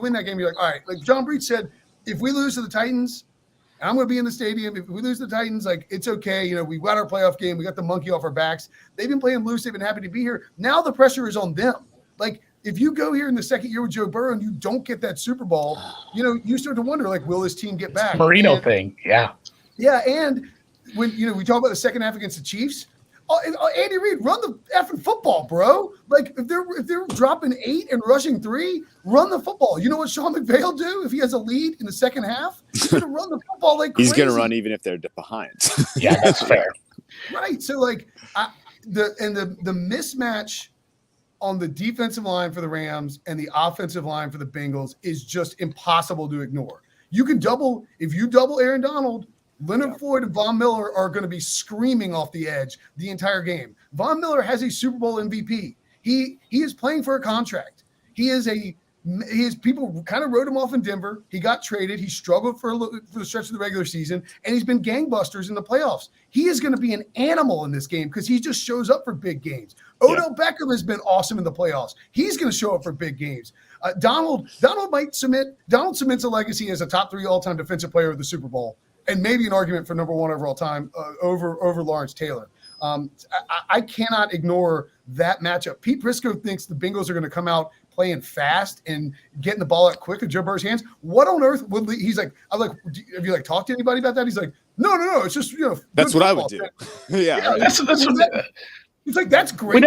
[SPEAKER 4] win that game. You're like, all right, like John Breach said, if we lose to the Titans, I'm going to be in the stadium. If we lose to the Titans, like it's okay. We got our playoff game. We got the monkey off our backs. They've been playing loose. They've been happy to be here. Now the pressure is on them. Like if you go here in the second year with Joe Burrow and you don't get that Super Bowl, you start to wonder, like, will this team get back?
[SPEAKER 3] Marino thing. Yeah.
[SPEAKER 4] Yeah. And when, we talk about the second half against the Chiefs, Andy Reid, run the effing football, bro. Like if they're dropping 8 and rushing 3, run the football. You know what Sean McVay will do if he has a lead in the second half? He's going to run the football like crazy.
[SPEAKER 1] He's going to run even if they're behind.
[SPEAKER 3] Yeah, that's fair.
[SPEAKER 4] Right. So like the mismatch on the defensive line for the Rams and the offensive line for the Bengals is just impossible to ignore. If you double Aaron Donald, Leonard Floyd and Von Miller are going to be screaming off the edge the entire game. Von Miller has a Super Bowl MVP. He is playing for a contract. People kind of wrote him off in Denver. He got traded. He struggled for the stretch of the regular season, and he's been gangbusters in the playoffs. He is going to be an animal in this game because he just shows up for big games. Odell Beckham has been awesome in the playoffs. He's going to show up for big games. Donald cements a legacy as a top 3 all-time defensive player of the Super Bowl, and maybe an argument for number 1 overall time over Lawrence Taylor. I cannot ignore that matchup. Pete Prisco thinks the Bengals are going to come out playing fast and getting the ball out quick in Joe Burrow's hands. What on earth would he's like? I'm like, have you talked to anybody about that? He's like, no. It's just
[SPEAKER 1] that's what I would do. Yeah,
[SPEAKER 4] that's what. It's like that's great.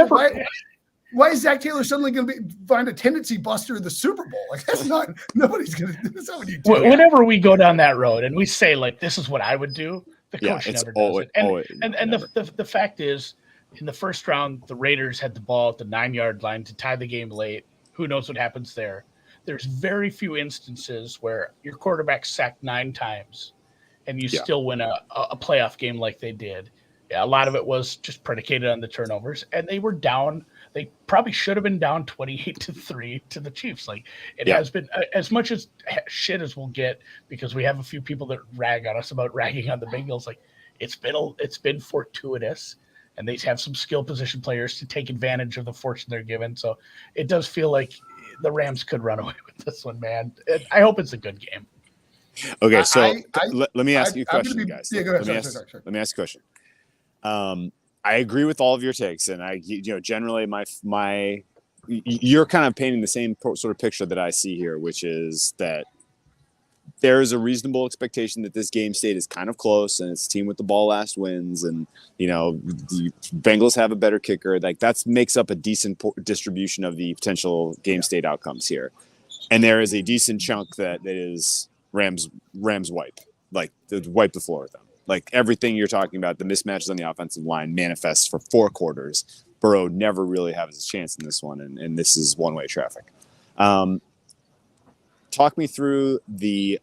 [SPEAKER 4] Why is Zach Taylor suddenly going to find a tendency buster in the Super Bowl? Like that's not nobody's going to. That's not what you do.
[SPEAKER 3] Whenever we go down that road and we say like this is what I would do, the coach never does it. The fact is, in the first round, the Raiders had the ball at the 9-yard line to tie the game late. Who knows what happens there? There's very few instances where your quarterback sacked 9 times and you still win a playoff game like they did. Yeah, a lot of it was just predicated on the turnovers, and they were down. They probably should have been down 28-3 to the Chiefs. Like it has been as much as shit as we'll get because we have a few people that rag on us about ragging on the Bengals. Like it's been fortuitous, and they have some skill position players to take advantage of the fortune they're given. So it does feel like the Rams could run away with this one, man. I hope it's a good game.
[SPEAKER 1] Okay, so let me ask you a question, guys.
[SPEAKER 4] Yeah, go ahead.
[SPEAKER 1] Let me ask you a question. I agree with all of your takes, and generally you're kind of painting the same sort of picture that I see here, which is that there is a reasonable expectation that this game state is kind of close, and it's team with the ball last wins, and the Bengals have a better kicker. Like that makes up a decent distribution of the potential game state outcomes here, and there is a decent chunk that is Rams wipe, like wipe the floor with them. Like everything you're talking about, the mismatches on the offensive line manifests for 4 quarters. Burrow never really has a chance in this one, and this is one-way traffic. Talk me through the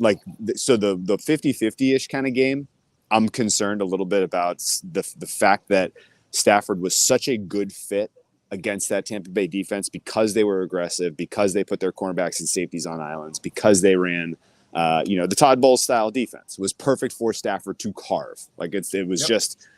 [SPEAKER 1] 50-50-ish kind of game. I'm concerned a little bit about the fact that Stafford was such a good fit against that Tampa Bay defense because they were aggressive, because they put their cornerbacks and safeties on islands, because they ran the Todd Bowles style defense was perfect for Stafford to carve. Like it was just,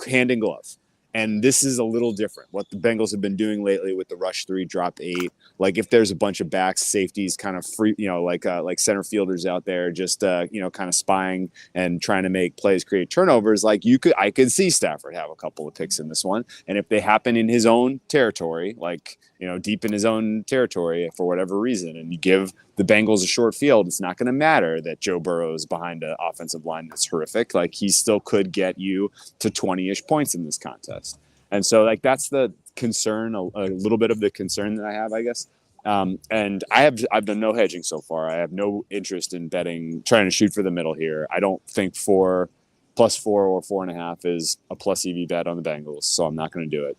[SPEAKER 1] hand in glove. And this is a little different. What the Bengals have been doing lately with the rush 3, drop 8. Like if there's a bunch of backs, safeties, kind of free, like center fielders out there, just kind of spying and trying to make plays, create turnovers. Like I could see Stafford have a couple of picks in this one. And if they happen in his own territory, like deep in his own territory for whatever reason, and you give the Bengals a short field, it's not going to matter that Joe Burrow is behind an offensive line that's horrific. Like he still could get you to 20-ish points in this contest. And so like that's the concern, a little bit of the concern that I have, I guess. And I've done no hedging so far. I have no interest in betting, trying to shoot for the middle here. I don't think +4 or 4.5 is a plus EV bet on the Bengals, so I'm not going to do it.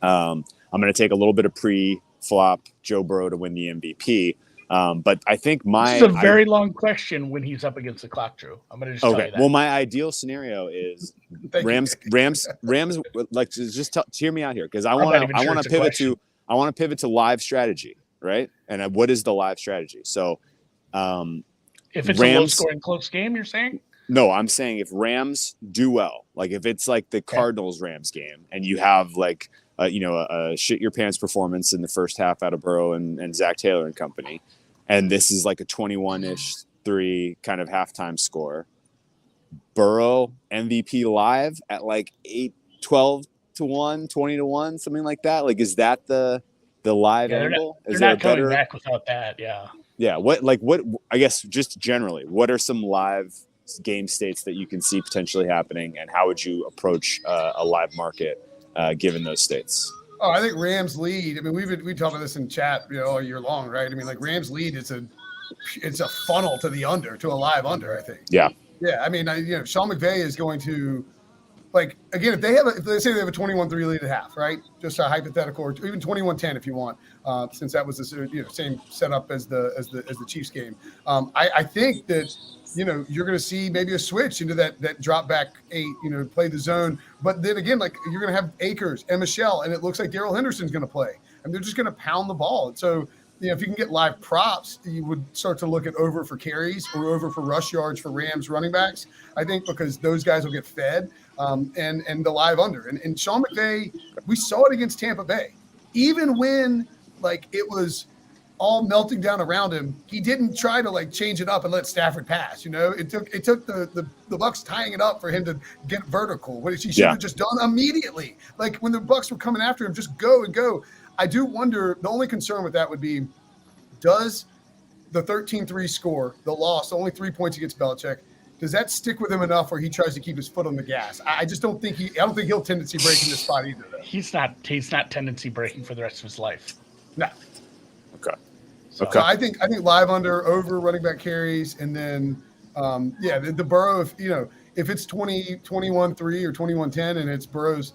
[SPEAKER 1] I'm going to take a little bit of pre-flop Joe Burrow to win the MVP. But I think
[SPEAKER 3] this is a very long question when he's up against the clock, Drew. I'm going to just tell you that.
[SPEAKER 1] Well, my ideal scenario is Rams. Like just hear me out here because I want to pivot to live strategy, right? And what is the live strategy? So,
[SPEAKER 3] if it's a low-scoring close game, you're saying?
[SPEAKER 1] No, I'm saying if Rams do well, like if it's like the Cardinals Rams game, and you have like a shit your pants performance in the first half out of Burrow and Zach Taylor and company. And this is like a 21-ish 3 kind of halftime score. Burrow MVP live at like 12 to 1, 20 to 1, something like that. Like, is that the live angle?
[SPEAKER 3] They're not coming back without that. Yeah.
[SPEAKER 1] Yeah. What, I guess just generally, what are some live game states that you can see potentially happening, and how would you approach a live market given those states?
[SPEAKER 4] Oh, I think Rams lead. I mean, we talked about this in chat, all year long, right? I mean, like Rams lead, it's a funnel to the under, to a live under, I think.
[SPEAKER 1] Yeah.
[SPEAKER 4] Yeah. I mean, Sean McVay is going to, like, again, if they say they have a 21-3 lead at half, right? Just a hypothetical, or even 21-10 if you want, since that was the same setup as the Chiefs game. I think that you're going to see maybe a switch into that drop back 8, play the zone. But then again, like you're going to have Akers and Michelle, and it looks like Darrell Henderson's going to play, and they're just going to pound the ball. And so, if you can get live props, you would start to look at over for carries or over for rush yards for Rams running backs, I think, because those guys will get fed, and the live under. And Sean McVay, we saw it against Tampa Bay. Even when, like, it was all melting down around him, he didn't try to like change it up and let Stafford pass. It took the Bucs tying it up for him to get vertical, which he should have just done immediately. Like when the Bucs were coming after him, just go and go. I do wonder, the only concern with that would be, does the 13-3 score, the loss, only 3 points against Belichick, does that stick with him enough where he tries to keep his foot on the gas? I just don't think he'll tendency break in this spot either, though.
[SPEAKER 3] He's not tendency breaking for the rest of his life.
[SPEAKER 4] No.
[SPEAKER 1] Okay.
[SPEAKER 4] So I think live under, over running back carries, and then the Burrow, if it's 21-3 or 21-10 and it's Burrow's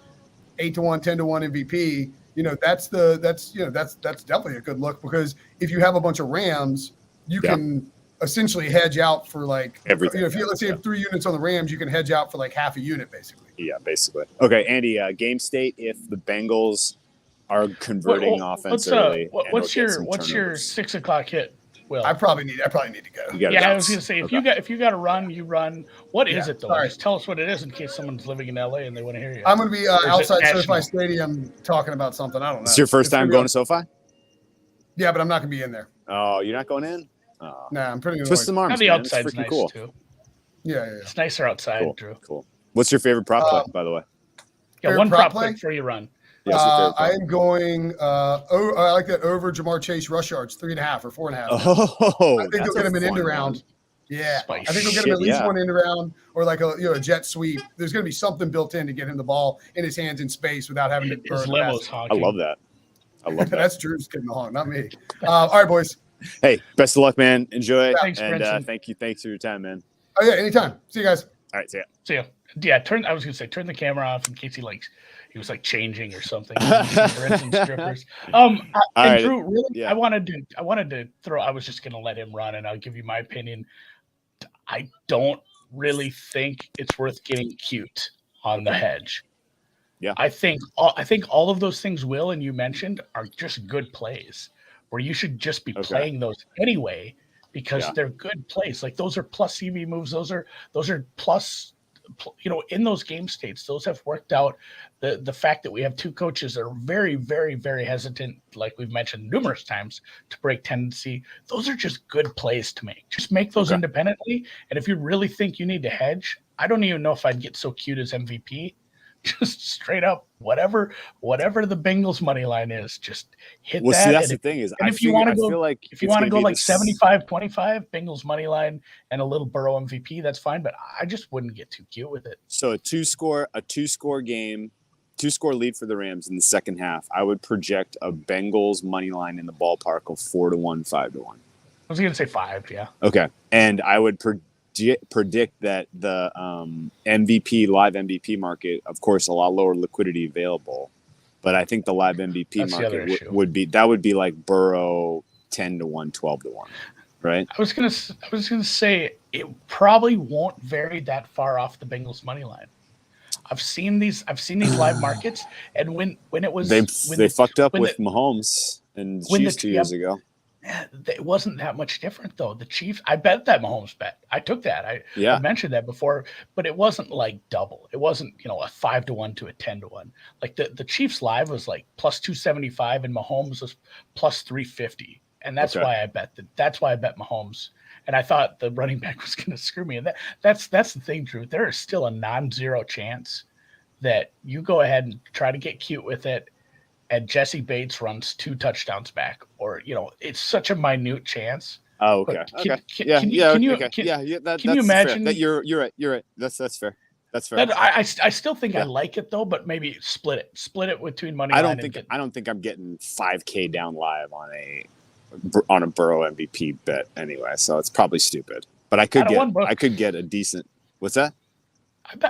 [SPEAKER 4] 8-1, 10-1 MVP, that's definitely a good look, because if you have a bunch of Rams, you can essentially hedge out for like everything. If you have 3 units on the Rams, you can hedge out for like half a unit basically.
[SPEAKER 1] Yeah, basically. Okay, Andy, game state if the Bengals are converting offense early.
[SPEAKER 3] What's your 6 o'clock hit? Will
[SPEAKER 4] I probably need to go.
[SPEAKER 3] I was going to say, if you got to run, you run. What is it though? Right. Just tell us what it is in case someone's living in LA and they want to hear you.
[SPEAKER 4] I'm going to be outside SoFi Stadium talking about something. I don't know.
[SPEAKER 1] It's your first time going to SoFi?
[SPEAKER 4] Yeah, but I'm not going to be in there.
[SPEAKER 1] Oh, you're not going in? Oh.
[SPEAKER 4] Nah, I'm pretty.
[SPEAKER 1] Twist some arms.
[SPEAKER 3] The outside's nice
[SPEAKER 1] cool.
[SPEAKER 3] too.
[SPEAKER 4] Yeah.
[SPEAKER 3] It's nicer outside, Drew.
[SPEAKER 1] Cool. What's your favorite prop play, by the way?
[SPEAKER 3] Yeah, one prop play before you run.
[SPEAKER 4] I am going. I like that over Jamar Chase rush yards 3.5 or 4.5.
[SPEAKER 1] Oh,
[SPEAKER 4] I think he'll get him an end around. Yeah,
[SPEAKER 3] Spicy.
[SPEAKER 4] I think we'll get him at least
[SPEAKER 1] Yeah.
[SPEAKER 4] one end around or like a jet sweep. There's going to be something built in to get him the ball in his hands in space without having to
[SPEAKER 3] His
[SPEAKER 4] burn
[SPEAKER 3] limo's
[SPEAKER 1] I
[SPEAKER 3] honking.
[SPEAKER 1] love that. I love that.
[SPEAKER 4] That's Drew's getting the honk, not me. All right, boys.
[SPEAKER 1] Hey, best of luck, man. Enjoy.
[SPEAKER 3] Thanks,
[SPEAKER 1] and
[SPEAKER 3] Brinson.
[SPEAKER 1] thanks for your time, man.
[SPEAKER 4] Oh yeah, anytime. See you guys.
[SPEAKER 1] All right, see ya.
[SPEAKER 3] So yeah, I was gonna say turn the camera off in case he was like changing or something. Brinson strippers. And
[SPEAKER 1] right.
[SPEAKER 3] Drew, really,
[SPEAKER 1] Yeah.
[SPEAKER 3] I wanted to throw. I was just gonna let him run, and I'll give you my opinion. I don't really think it's worth getting cute on the hedge.
[SPEAKER 1] Yeah.
[SPEAKER 3] I think all of those things Will and you mentioned are just good plays where you should just be playing those anyway because they're good plays. Like those are plus CV moves. Those are plus, in those game states, those have worked out. The fact that we have two coaches that are very, very, very hesitant, like we've mentioned numerous times, to break tendency. Those are just good plays to make. Just make those independently. And if you really think you need to hedge, I don't even know if I'd get so cute as MVP. Just straight up, whatever the Bengals money line is, just hit that.
[SPEAKER 1] See, that's the thing is,
[SPEAKER 3] and if you want to go,
[SPEAKER 1] like
[SPEAKER 3] if you want to go like 75-25 Bengals money line and a little Burrow MVP, that's fine. But I just wouldn't get too cute with it.
[SPEAKER 1] So a two score game, 2-score lead for the Rams in the second half. I would project a Bengals money line in the ballpark of 4-1, 5-1.
[SPEAKER 3] I was going to say 5, yeah.
[SPEAKER 1] Okay, and I would predict that the live MVP market, of course, a lot lower liquidity available, but I think the live MVP market would be like Burrow 10-1, 12-1, right?
[SPEAKER 3] I was gonna say it probably won't vary that far off the Bengals money line. I've seen these live markets, and when it was
[SPEAKER 1] they fucked up with Mahomes and Chiefs 2 years ago.
[SPEAKER 3] It wasn't that much different though. The Chiefs, I bet that Mahomes bet. I took that. I mentioned that before, but it wasn't like double. It wasn't, a 5-1 to a 10-1. Like the Chiefs live was like plus 275 and Mahomes was plus 350. And that's why I bet that. That's why I bet Mahomes. And I thought the running back was going to screw me. And that's the thing, Drew. There is still a non-zero chance that you go ahead and try to get cute with it, and Jesse Bates runs 2 touchdowns back, or it's such a minute chance.
[SPEAKER 1] Oh, okay.
[SPEAKER 3] Can you imagine
[SPEAKER 1] that? You're right. That's fair. That's fair.
[SPEAKER 3] I still think I like it though, but maybe split it between money.
[SPEAKER 1] I don't think I'm getting $5K down live on a Burrow MVP bet anyway, so it's probably stupid. But I could get a decent. What's that?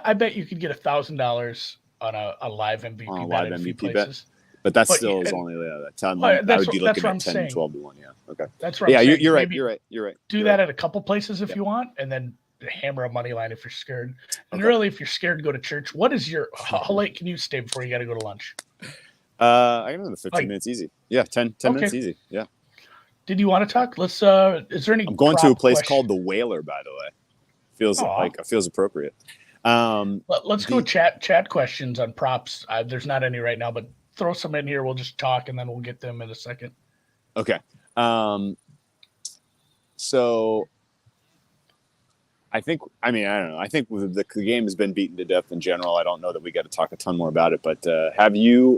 [SPEAKER 3] I bet you could get $1,000 on a live MVP
[SPEAKER 1] on a
[SPEAKER 3] bet
[SPEAKER 1] live
[SPEAKER 3] in a few
[SPEAKER 1] MVP
[SPEAKER 3] places.
[SPEAKER 1] bet. But that still is only that 10. I would be looking at 10, 12-1. Yeah. Okay.
[SPEAKER 3] That's right.
[SPEAKER 1] Yeah, you're right. You're right.
[SPEAKER 3] Do that at a couple places if you want, and then hammer a money line if you're scared. And really, if you're scared, go to church. How late can you stay before you got to go to lunch?
[SPEAKER 1] I got another 15 minutes easy. Yeah, 10 minutes easy. Yeah.
[SPEAKER 3] Did you want to talk? Let's. Is there any?
[SPEAKER 1] I'm going to a place called the Whaler, by the way. Feels appropriate.
[SPEAKER 3] Let's go chat questions on props. There's not any right now, but throw some in here. We'll just talk, and then we'll get them in a second.
[SPEAKER 1] Okay. So I don't know. I think the game has been beaten to death in general. I don't know that we got to talk a ton more about it, but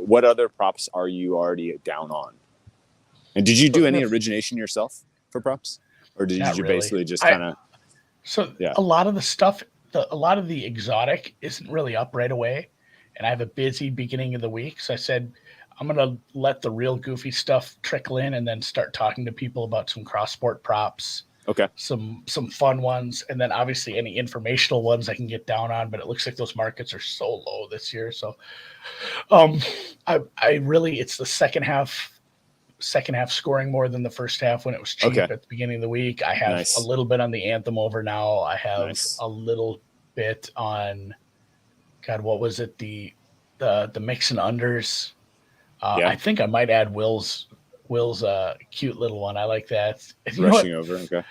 [SPEAKER 1] what other props are you already down on? And did you do any origination yourself for props? Or did you basically just kind of...
[SPEAKER 3] A lot of the stuff, a lot of the exotic isn't really up right away. And I have a busy beginning of the week. So I said, I'm going to let the real goofy stuff trickle in and then start talking to people about some cross-sport props.
[SPEAKER 1] Okay.
[SPEAKER 3] Some fun ones. And then obviously any informational ones I can get down on, but it looks like those markets are so low this year. So it's the second half scoring more than the first half when it was cheap at the beginning of the week. I have a little bit on the anthem over now. I have a little bit on, God, what was it? The mix and unders. I think I might add Will's cute little one. I like that.
[SPEAKER 1] Rushing over. Okay.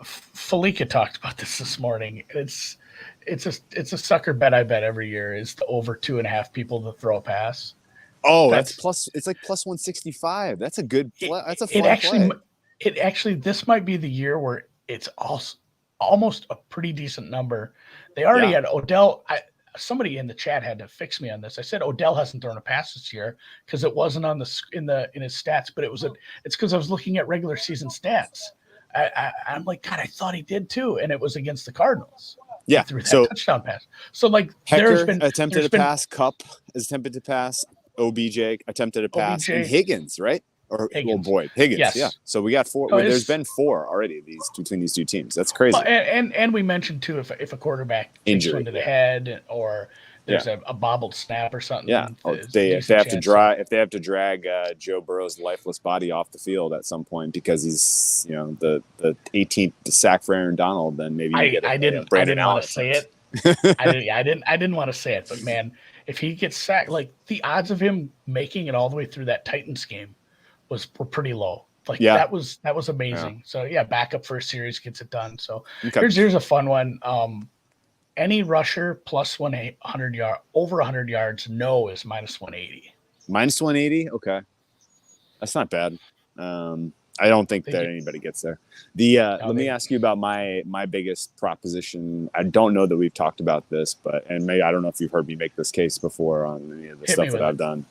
[SPEAKER 3] Felica talked about this morning. It's a sucker bet I bet every year is the over 2.5 people to throw a pass.
[SPEAKER 1] Oh, that's plus. It's like plus 165. That's a good. That's a fun play.
[SPEAKER 3] It actually, this might be the year where it's almost a pretty decent number. They already had Odell. Somebody in the chat had to fix me on this. I said Odell hasn't thrown a pass this year because it wasn't on in his stats, but it's because I was looking at regular season stats. I'm like, God, I thought he did too, and it was against the Cardinals.
[SPEAKER 1] Yeah,
[SPEAKER 3] He threw that
[SPEAKER 1] so
[SPEAKER 3] touchdown pass. So like,
[SPEAKER 1] Hecker
[SPEAKER 3] there's been
[SPEAKER 1] pass, Cup attempted to pass, OBJ attempted to pass, and
[SPEAKER 3] OBJ,
[SPEAKER 1] Higgins, right? Or
[SPEAKER 3] Higgins.
[SPEAKER 1] Boyd, Higgins.
[SPEAKER 3] Yes.
[SPEAKER 1] Yeah. So we got 4.
[SPEAKER 3] Oh,
[SPEAKER 1] There's been 4 already. Between these two teams. That's crazy.
[SPEAKER 3] Well, and we mentioned too, if a quarterback kicks one to the head, or there's a bobbled snap or something.
[SPEAKER 1] Yeah. If they have to drag Joe Burrow's lifeless body off the field at some point because he's the 18th sack for Aaron Donald, then maybe
[SPEAKER 3] I didn't want to say it. I didn't want to say it, but man, if he gets sacked, like the odds of him making it all the way through that Titans game were pretty low. Like that was amazing. Yeah. So yeah, backup first series gets it done. So here's a fun one. Any rusher plus 100 yard over 100 yards, no is minus 180.
[SPEAKER 1] Minus 180, okay, that's not bad. I don't think that anybody gets there. Let me ask you about my biggest proposition. I don't know that we've talked about this, and maybe I don't know if you've heard me make this case before on any of the stuff that I've done.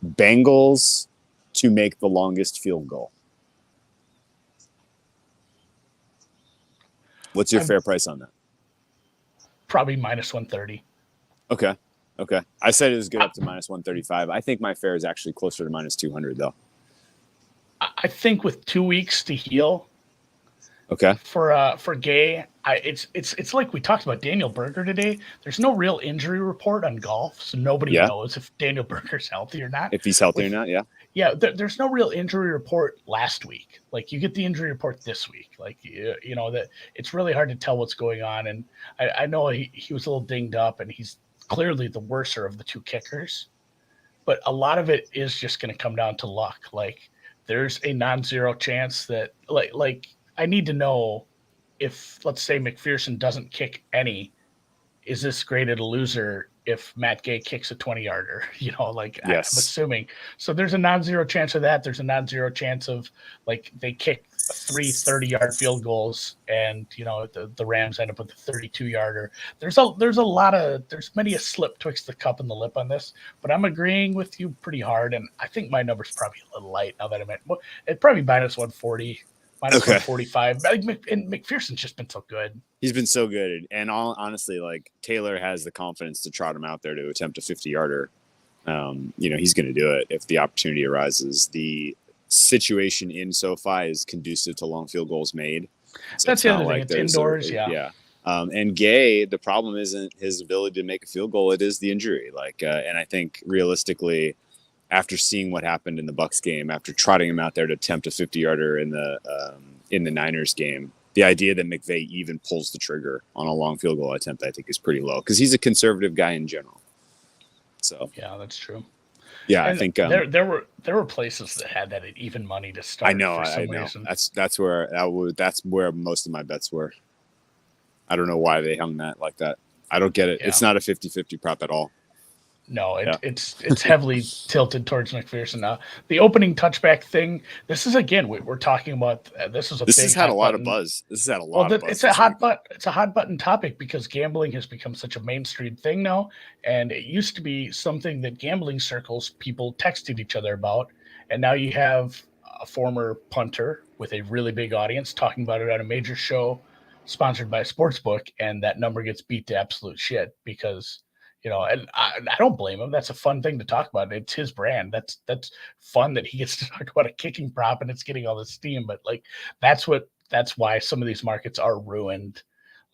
[SPEAKER 1] Bengals to make the longest field goal. What's your fair price on that?
[SPEAKER 3] Probably minus 130.
[SPEAKER 1] Okay. I said it was good up to minus 135. I think my fair is actually closer to minus 200 though.
[SPEAKER 3] I think with 2 weeks to heal.
[SPEAKER 1] Okay.
[SPEAKER 3] For Gay, it's like we talked about Daniel Berger today. There's no real injury report on golf, so nobody knows if Daniel Berger's healthy or not.
[SPEAKER 1] If he's healthy or not, yeah.
[SPEAKER 3] Yeah, there's no real injury report last week. Like you get the injury report this week. Like that it's really hard to tell what's going on. And I know he was a little dinged up, and he's clearly the worser of the two kickers. But a lot of it is just going to come down to luck. Like there's a non-zero chance that like I need to know if, let's say, McPherson doesn't kick any, is this graded a loser if Matt Gay kicks a 20-yarder? Yes. I'm assuming. So there's a non-zero chance of that. There's a non-zero chance of, like, they kick 3 30-yard field goals and, the Rams end up with a 32-yarder. There's many a slip twixt the cup and the lip on this, but I'm agreeing with you pretty hard, and I think my number's probably a little light now that I'm at. Well, it'd probably be minus 140. Minus 145. And McPherson's just been so good. He's
[SPEAKER 1] been so good. And honestly, like Taylor has the confidence to trot him out there to attempt a 50-yarder. He's going to do it if the opportunity arises. The situation in SoFi is conducive to long field goals made.
[SPEAKER 3] So that's the other thing. It's indoors. Yeah.
[SPEAKER 1] And Gay, the problem isn't his ability to make a field goal. It is the injury. And I think realistically, after seeing what happened in the Bucs game, after trotting him out there to attempt a 50-yarder in the Niners game, the idea that McVay even pulls the trigger on a long field goal attempt, I think, is pretty low because he's a conservative guy in general. So
[SPEAKER 3] yeah, that's true.
[SPEAKER 1] Yeah, and I think
[SPEAKER 3] there were places that had that at even money to start.
[SPEAKER 1] I know. That's where most of my bets were. I don't know why they hung that like that. I don't get it. Yeah. It's not a 50-50 prop at all.
[SPEAKER 3] No, it's heavily tilted towards McPherson. The opening touchback thing. This is again we're talking about. This has
[SPEAKER 1] had a lot of buzz. This has had a lot of buzz.
[SPEAKER 3] It's a hot button topic because gambling has become such a mainstream thing now, and it used to be something that gambling circles people texted each other about, and now you have a former punter with a really big audience talking about it on a major show sponsored by a sportsbook, and that number gets beat to absolute shit because. And I don't blame him. That's a fun thing to talk about. It's his brand. That's fun that he gets to talk about a kicking prop and it's getting all this steam. But that's why some of these markets are ruined.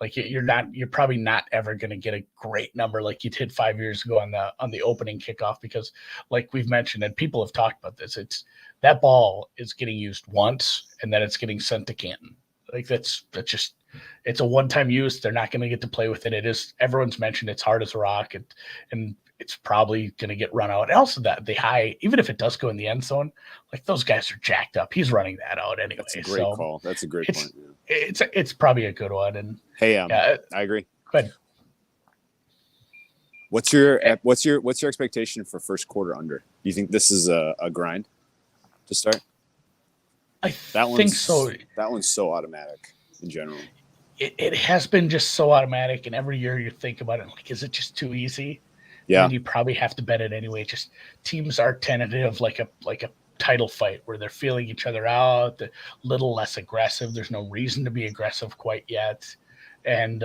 [SPEAKER 3] Like you're probably not ever going to get a great number like you did 5 years ago on the opening kickoff because, like we've mentioned and people have talked about this, it's that ball is getting used once and then it's getting sent to Canton. Like that's just. It's a one-time use. They're not going to get to play with it. It is everyone's mentioned it's hard as a rock, and it's probably going to get run out. And also that the high, even if it does go in the end zone, like those guys are jacked up. He's running that out anyway.
[SPEAKER 1] That's a great call. That's a great point.
[SPEAKER 3] Yeah. It's probably a good one. And
[SPEAKER 1] hey, I agree.
[SPEAKER 3] Go ahead.
[SPEAKER 1] What's your expectation for first quarter under? Do you think this is a grind to start?
[SPEAKER 3] I think so.
[SPEAKER 1] That one's so automatic in general.
[SPEAKER 3] It has been just so automatic, and every year you think about it, like, is it just too easy?
[SPEAKER 1] Yeah.
[SPEAKER 3] And you probably have to bet it anyway. Just teams are tentative, like a title fight where they're feeling each other out, a little less aggressive. There's no reason to be aggressive quite yet. And,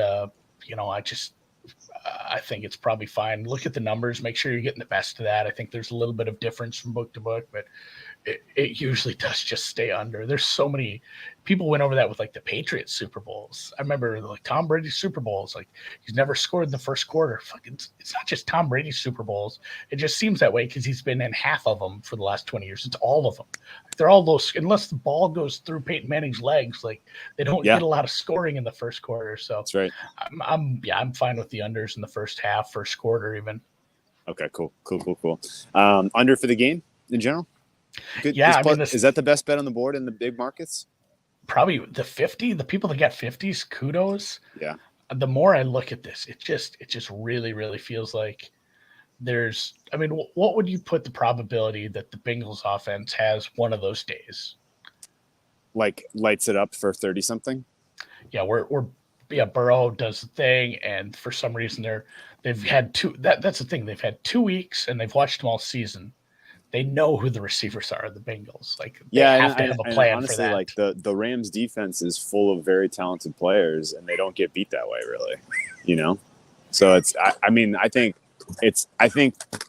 [SPEAKER 3] I think it's probably fine. Look at the numbers, make sure you're getting the best of that. I think there's a little bit of difference from book to book, but it usually does just stay under. There's so many people went over that with like the Patriots Super Bowls. I remember like Tom Brady's Super Bowls, like he's never scored in the first quarter. Fucking, it's not just Tom Brady's Super Bowls. It just seems that way because he's been in half of them for the last 20 years. It's all of them. They're all those, unless the ball goes through Peyton Manning's legs, like they don't get a lot of scoring in the first quarter. So
[SPEAKER 1] that's right.
[SPEAKER 3] I'm fine with the unders in the first half, first quarter even.
[SPEAKER 1] Okay, cool. Under for the game in general? Good.
[SPEAKER 3] Yeah,
[SPEAKER 1] is that the best bet on the board in the big markets?
[SPEAKER 3] Probably the 50. The people that get 50s, kudos.
[SPEAKER 1] Yeah.
[SPEAKER 3] The more I look at this, it just really, really feels like there's. I mean, what would you put the probability that the Bengals offense has one of those days?
[SPEAKER 1] Like lights it up for 30 something.
[SPEAKER 3] Yeah, Burrow does the thing, and for some reason they've had two. That's the thing. They've had 2 weeks, and they've watched them all season. They know who the receivers are, the Bengals. Like, they have to have a plan
[SPEAKER 1] honestly,
[SPEAKER 3] for that.
[SPEAKER 1] Like the Rams defense is full of very talented players, and they don't get beat that way, really. So it's. I think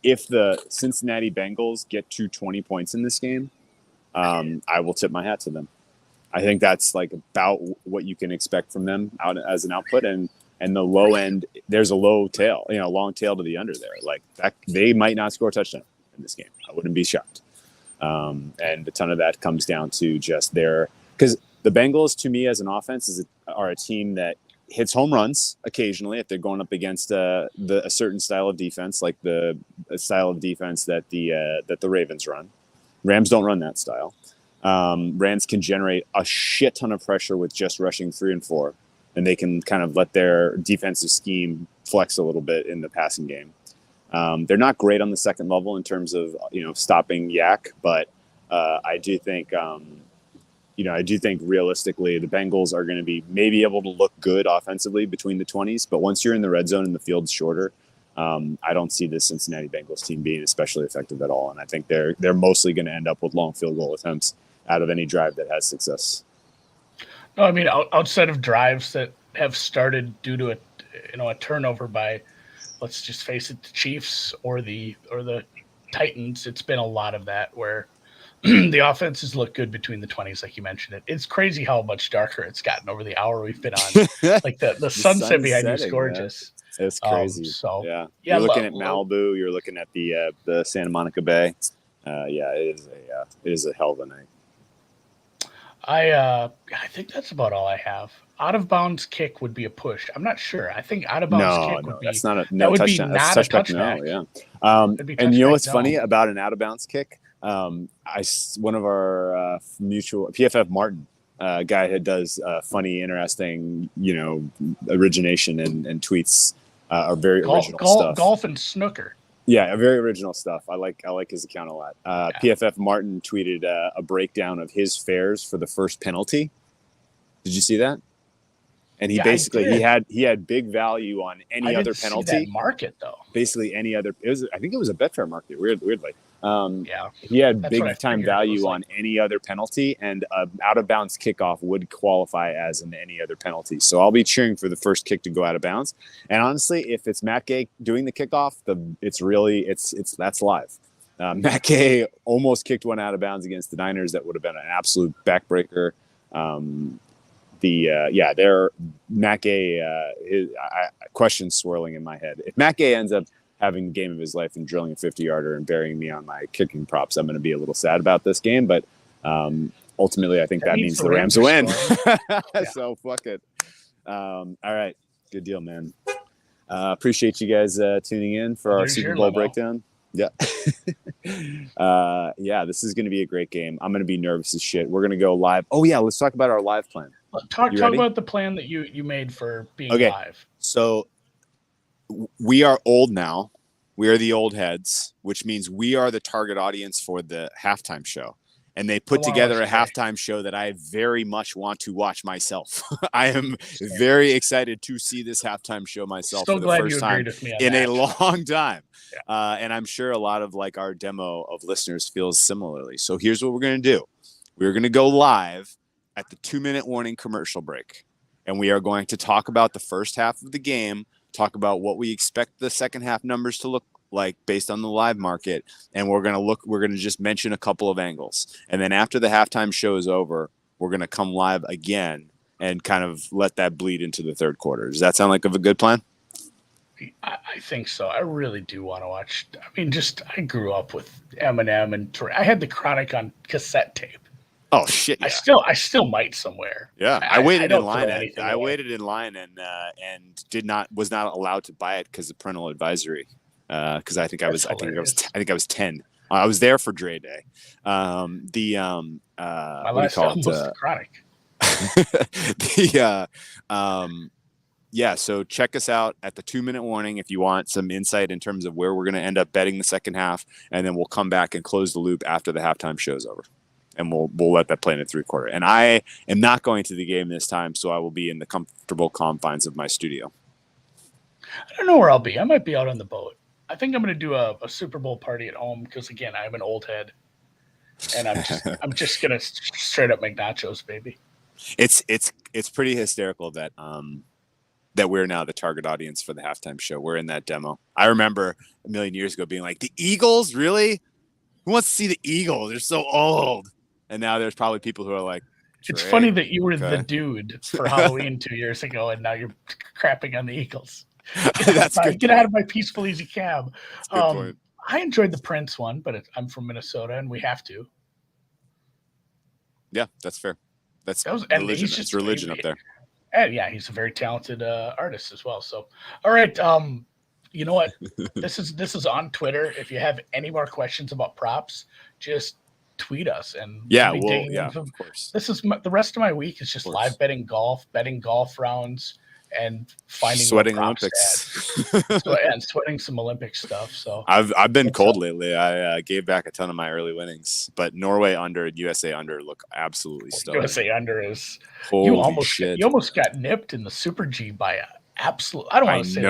[SPEAKER 1] if the Cincinnati Bengals get to 20 points in this game, I will tip my hat to them. I think that's like about what you can expect from them out as an output, and the low end, there's a long tail to the under there. Like that, they might not score a touchdown in this game. I wouldn't be shocked. And a ton of that comes down to just because the Bengals, to me, as an offense, are a team that hits home runs occasionally if they're going up against a certain style of defense, like the style of defense that the Ravens run. Rams don't run that style. Rams can generate a shit ton of pressure with just rushing 3 and 4, and they can kind of let their defensive scheme flex a little bit in the passing game. They're not great on the second level in terms of stopping yak, but I do think realistically the Bengals are going to be maybe able to look good offensively between the 20s, but once you're in the red zone and the field's shorter, I don't see the Cincinnati Bengals team being especially effective at all, and I think they're mostly going to end up with long field goal attempts out of any drive that has success.
[SPEAKER 3] No, I mean outside of drives that have started due to a turnover by, let's just face it, the Chiefs or the Titans, it's been a lot of that where the offenses look good between the 20s, like you mentioned it. It's crazy how much darker it's gotten over the hour we've been on. Like the sunset behind you is gorgeous.
[SPEAKER 1] Man. It's crazy. You're looking at Malibu. You're looking at the Santa Monica Bay. It is a hell of a night.
[SPEAKER 3] I think that's about all I have. Out of bounds kick would be a push. I'm not sure. I think out of bounds kick would be.
[SPEAKER 1] That's not a
[SPEAKER 3] that would
[SPEAKER 1] touchdown.
[SPEAKER 3] be not a touchback.
[SPEAKER 1] No, yeah. And you know what's funny about an out of bounds kick? One of our mutual PFF Martin guy does funny, interesting, origination and tweets are very original stuff.
[SPEAKER 3] Golf and snooker.
[SPEAKER 1] Yeah, very original stuff. I like his account a lot. PFF Martin tweeted a breakdown of his fares for the first penalty. Did you see that? And he he had big value on any other penalty.
[SPEAKER 3] See that market though.
[SPEAKER 1] Basically any other. I think it was a Betfair market. Weirdly. He had big time value on any other penalty, and out of bounds kickoff would qualify as an any other penalty. So I'll be cheering for the first kick to go out of bounds. And honestly, if it's Matt Gay doing the kickoff, that's live. Matt Gay almost kicked one out of bounds against the Niners. That would have been an absolute backbreaker. Matt Gay, questions swirling in my head. If Matt Gay ends up having the game of his life and drilling a 50-yarder and burying me on my kicking props, I'm going to be a little sad about this game. But ultimately, I think that means the Rams win. So fuck it. All right. Good deal, man. Appreciate you guys tuning in for our Super Bowl breakdown. Yeah. This is going to be a great game. I'm going to be nervous as shit. We're going to go live. Oh, yeah. Let's talk about our live plan.
[SPEAKER 3] Talk about the plan that you made for being live.
[SPEAKER 1] So we are old now. We are the old heads, which means we are the target audience for the halftime show. and they put together a halftime show that I very much want to watch myself. I am very excited to see this halftime show myself for the first time in a long time. Yeah. And I'm sure a lot of like our demo of listeners feels similarly. So here's what we're going to do. We're going to go live at the 2-minute warning commercial break. And we are going to talk about the first half of the game, talk about what we expect the second half numbers to look like based on the live market, and we're going to just mention a couple of angles, and then after the halftime show is over, we're going to come live again and kind of let that bleed into the third quarter. Does that sound like a good plan?
[SPEAKER 3] I think so. I really do want to watch. I mean, I grew up with Eminem, and I had the Chronic on cassette tape.
[SPEAKER 1] Oh shit! Yeah.
[SPEAKER 3] I still might somewhere.
[SPEAKER 1] Yeah, I waited in line. I waited in line and was not allowed to buy it because of parental advisory. Because I think I was 10. I was there for Dre Day.
[SPEAKER 3] My last album was the Chronic.
[SPEAKER 1] Yeah. So check us out at the 2-minute warning if you want some insight in terms of where we're going to end up betting the second half, and then we'll come back and close the loop after the halftime show's over, and we'll let that play in the third quarter. And I am not going to the game this time, so I will be in the comfortable confines of my studio.
[SPEAKER 3] I don't know where I'll be. I might be out on the boat. I think I'm going to do a Super Bowl party at home because, again, I'm an old head, and I'm just going to straight up make nachos, baby.
[SPEAKER 1] It's pretty hysterical that that we're now the target audience for the halftime show. We're in that demo. I remember a million years ago being like, the Eagles, really? Who wants to see the Eagles? They're so old. And now there's probably people who are like,
[SPEAKER 3] it's funny that you were the dude for Halloween 2 years ago, and now you're crapping on the Eagles.
[SPEAKER 1] That's good.
[SPEAKER 3] Get out of my peaceful, easy cab.
[SPEAKER 1] I
[SPEAKER 3] enjoyed the Prince one, but I'm from Minnesota, and we have to.
[SPEAKER 1] Yeah, that's fair. That's
[SPEAKER 3] religion.
[SPEAKER 1] It's religion up there.
[SPEAKER 3] And yeah, he's a very talented artist as well. So, all right, you know what? This is on Twitter. If you have any more questions about props, just tweet us. And
[SPEAKER 1] of course.
[SPEAKER 3] This is the rest of my week is just live betting golf rounds, and finding
[SPEAKER 1] sweating Olympics
[SPEAKER 3] and sweating some Olympic stuff. So
[SPEAKER 1] I've been cold lately. I gave back a ton of my early winnings, but Norway under and USA under look absolutely stellar.
[SPEAKER 3] USA under is
[SPEAKER 1] you
[SPEAKER 3] almost got nipped in the Super G by a absolute. I don't want to say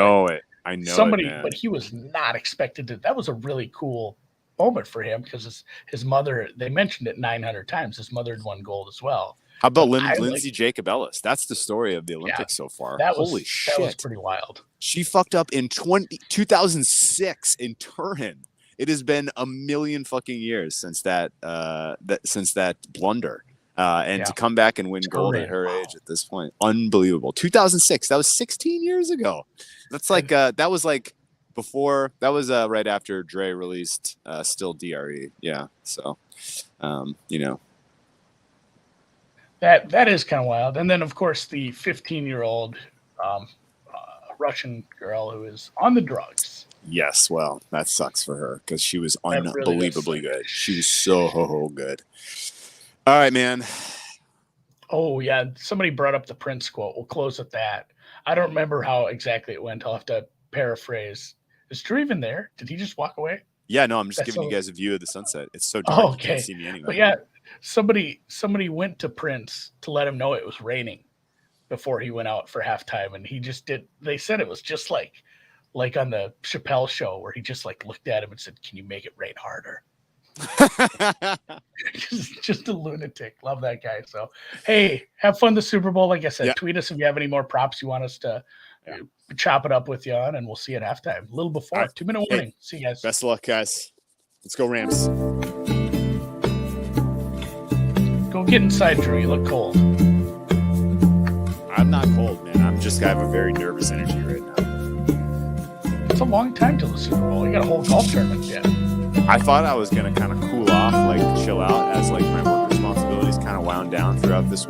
[SPEAKER 1] I know
[SPEAKER 3] somebody,
[SPEAKER 1] it,
[SPEAKER 3] but he was not expected to. That was a really cool moment for him because his mother. They mentioned it 900 times. His mother had won gold as well.
[SPEAKER 1] How about Lindsay Jacob Ellis? That's the story of the Olympics so far. Holy shit.
[SPEAKER 3] That was pretty wild.
[SPEAKER 1] She fucked up in 2006 in Turin. It has been a million fucking years since that blunder. To come back and win gold at her age at this point. Unbelievable. 2006. That was 16 years ago. That's like that was like before. That was right after Dre released Still DRE. Yeah. So
[SPEAKER 3] That is kind of wild. And then, of course, the 15-year-old Russian girl who is on the drugs.
[SPEAKER 1] Yes, well, that sucks for her because she was unbelievably good. She was so good. All right, man.
[SPEAKER 3] Oh, yeah. Somebody brought up the Prince quote. We'll close with that. I don't remember how exactly it went. I'll have to paraphrase. Is Drew even there? Did he just walk away?
[SPEAKER 1] Yeah, no, I'm just giving you guys a view of the sunset. It's so dark. You can't see me anyway.
[SPEAKER 3] But yeah, somebody went to Prince to let him know it was raining before he went out for halftime, and he just did. They said it was just like on the Chappelle show where he just like looked at him and said, "Can you make it rain harder?" just a lunatic. Love that guy. So hey, have fun the Super Bowl. Like I said, tweet us if you have any more props you want us to chop it up with you on, and we'll see you at halftime. A little before 2-minute warning. See you guys.
[SPEAKER 1] Best of luck, guys. Let's go Rams.
[SPEAKER 3] Go get inside, Drew. You look cold.
[SPEAKER 1] I'm not cold, man. I have a very nervous energy right now.
[SPEAKER 3] It's a long time till the Super Bowl. You got a whole golf tournament yet.
[SPEAKER 1] I thought I was going to kind of cool off, like chill out as like my work responsibilities kind of wound down throughout this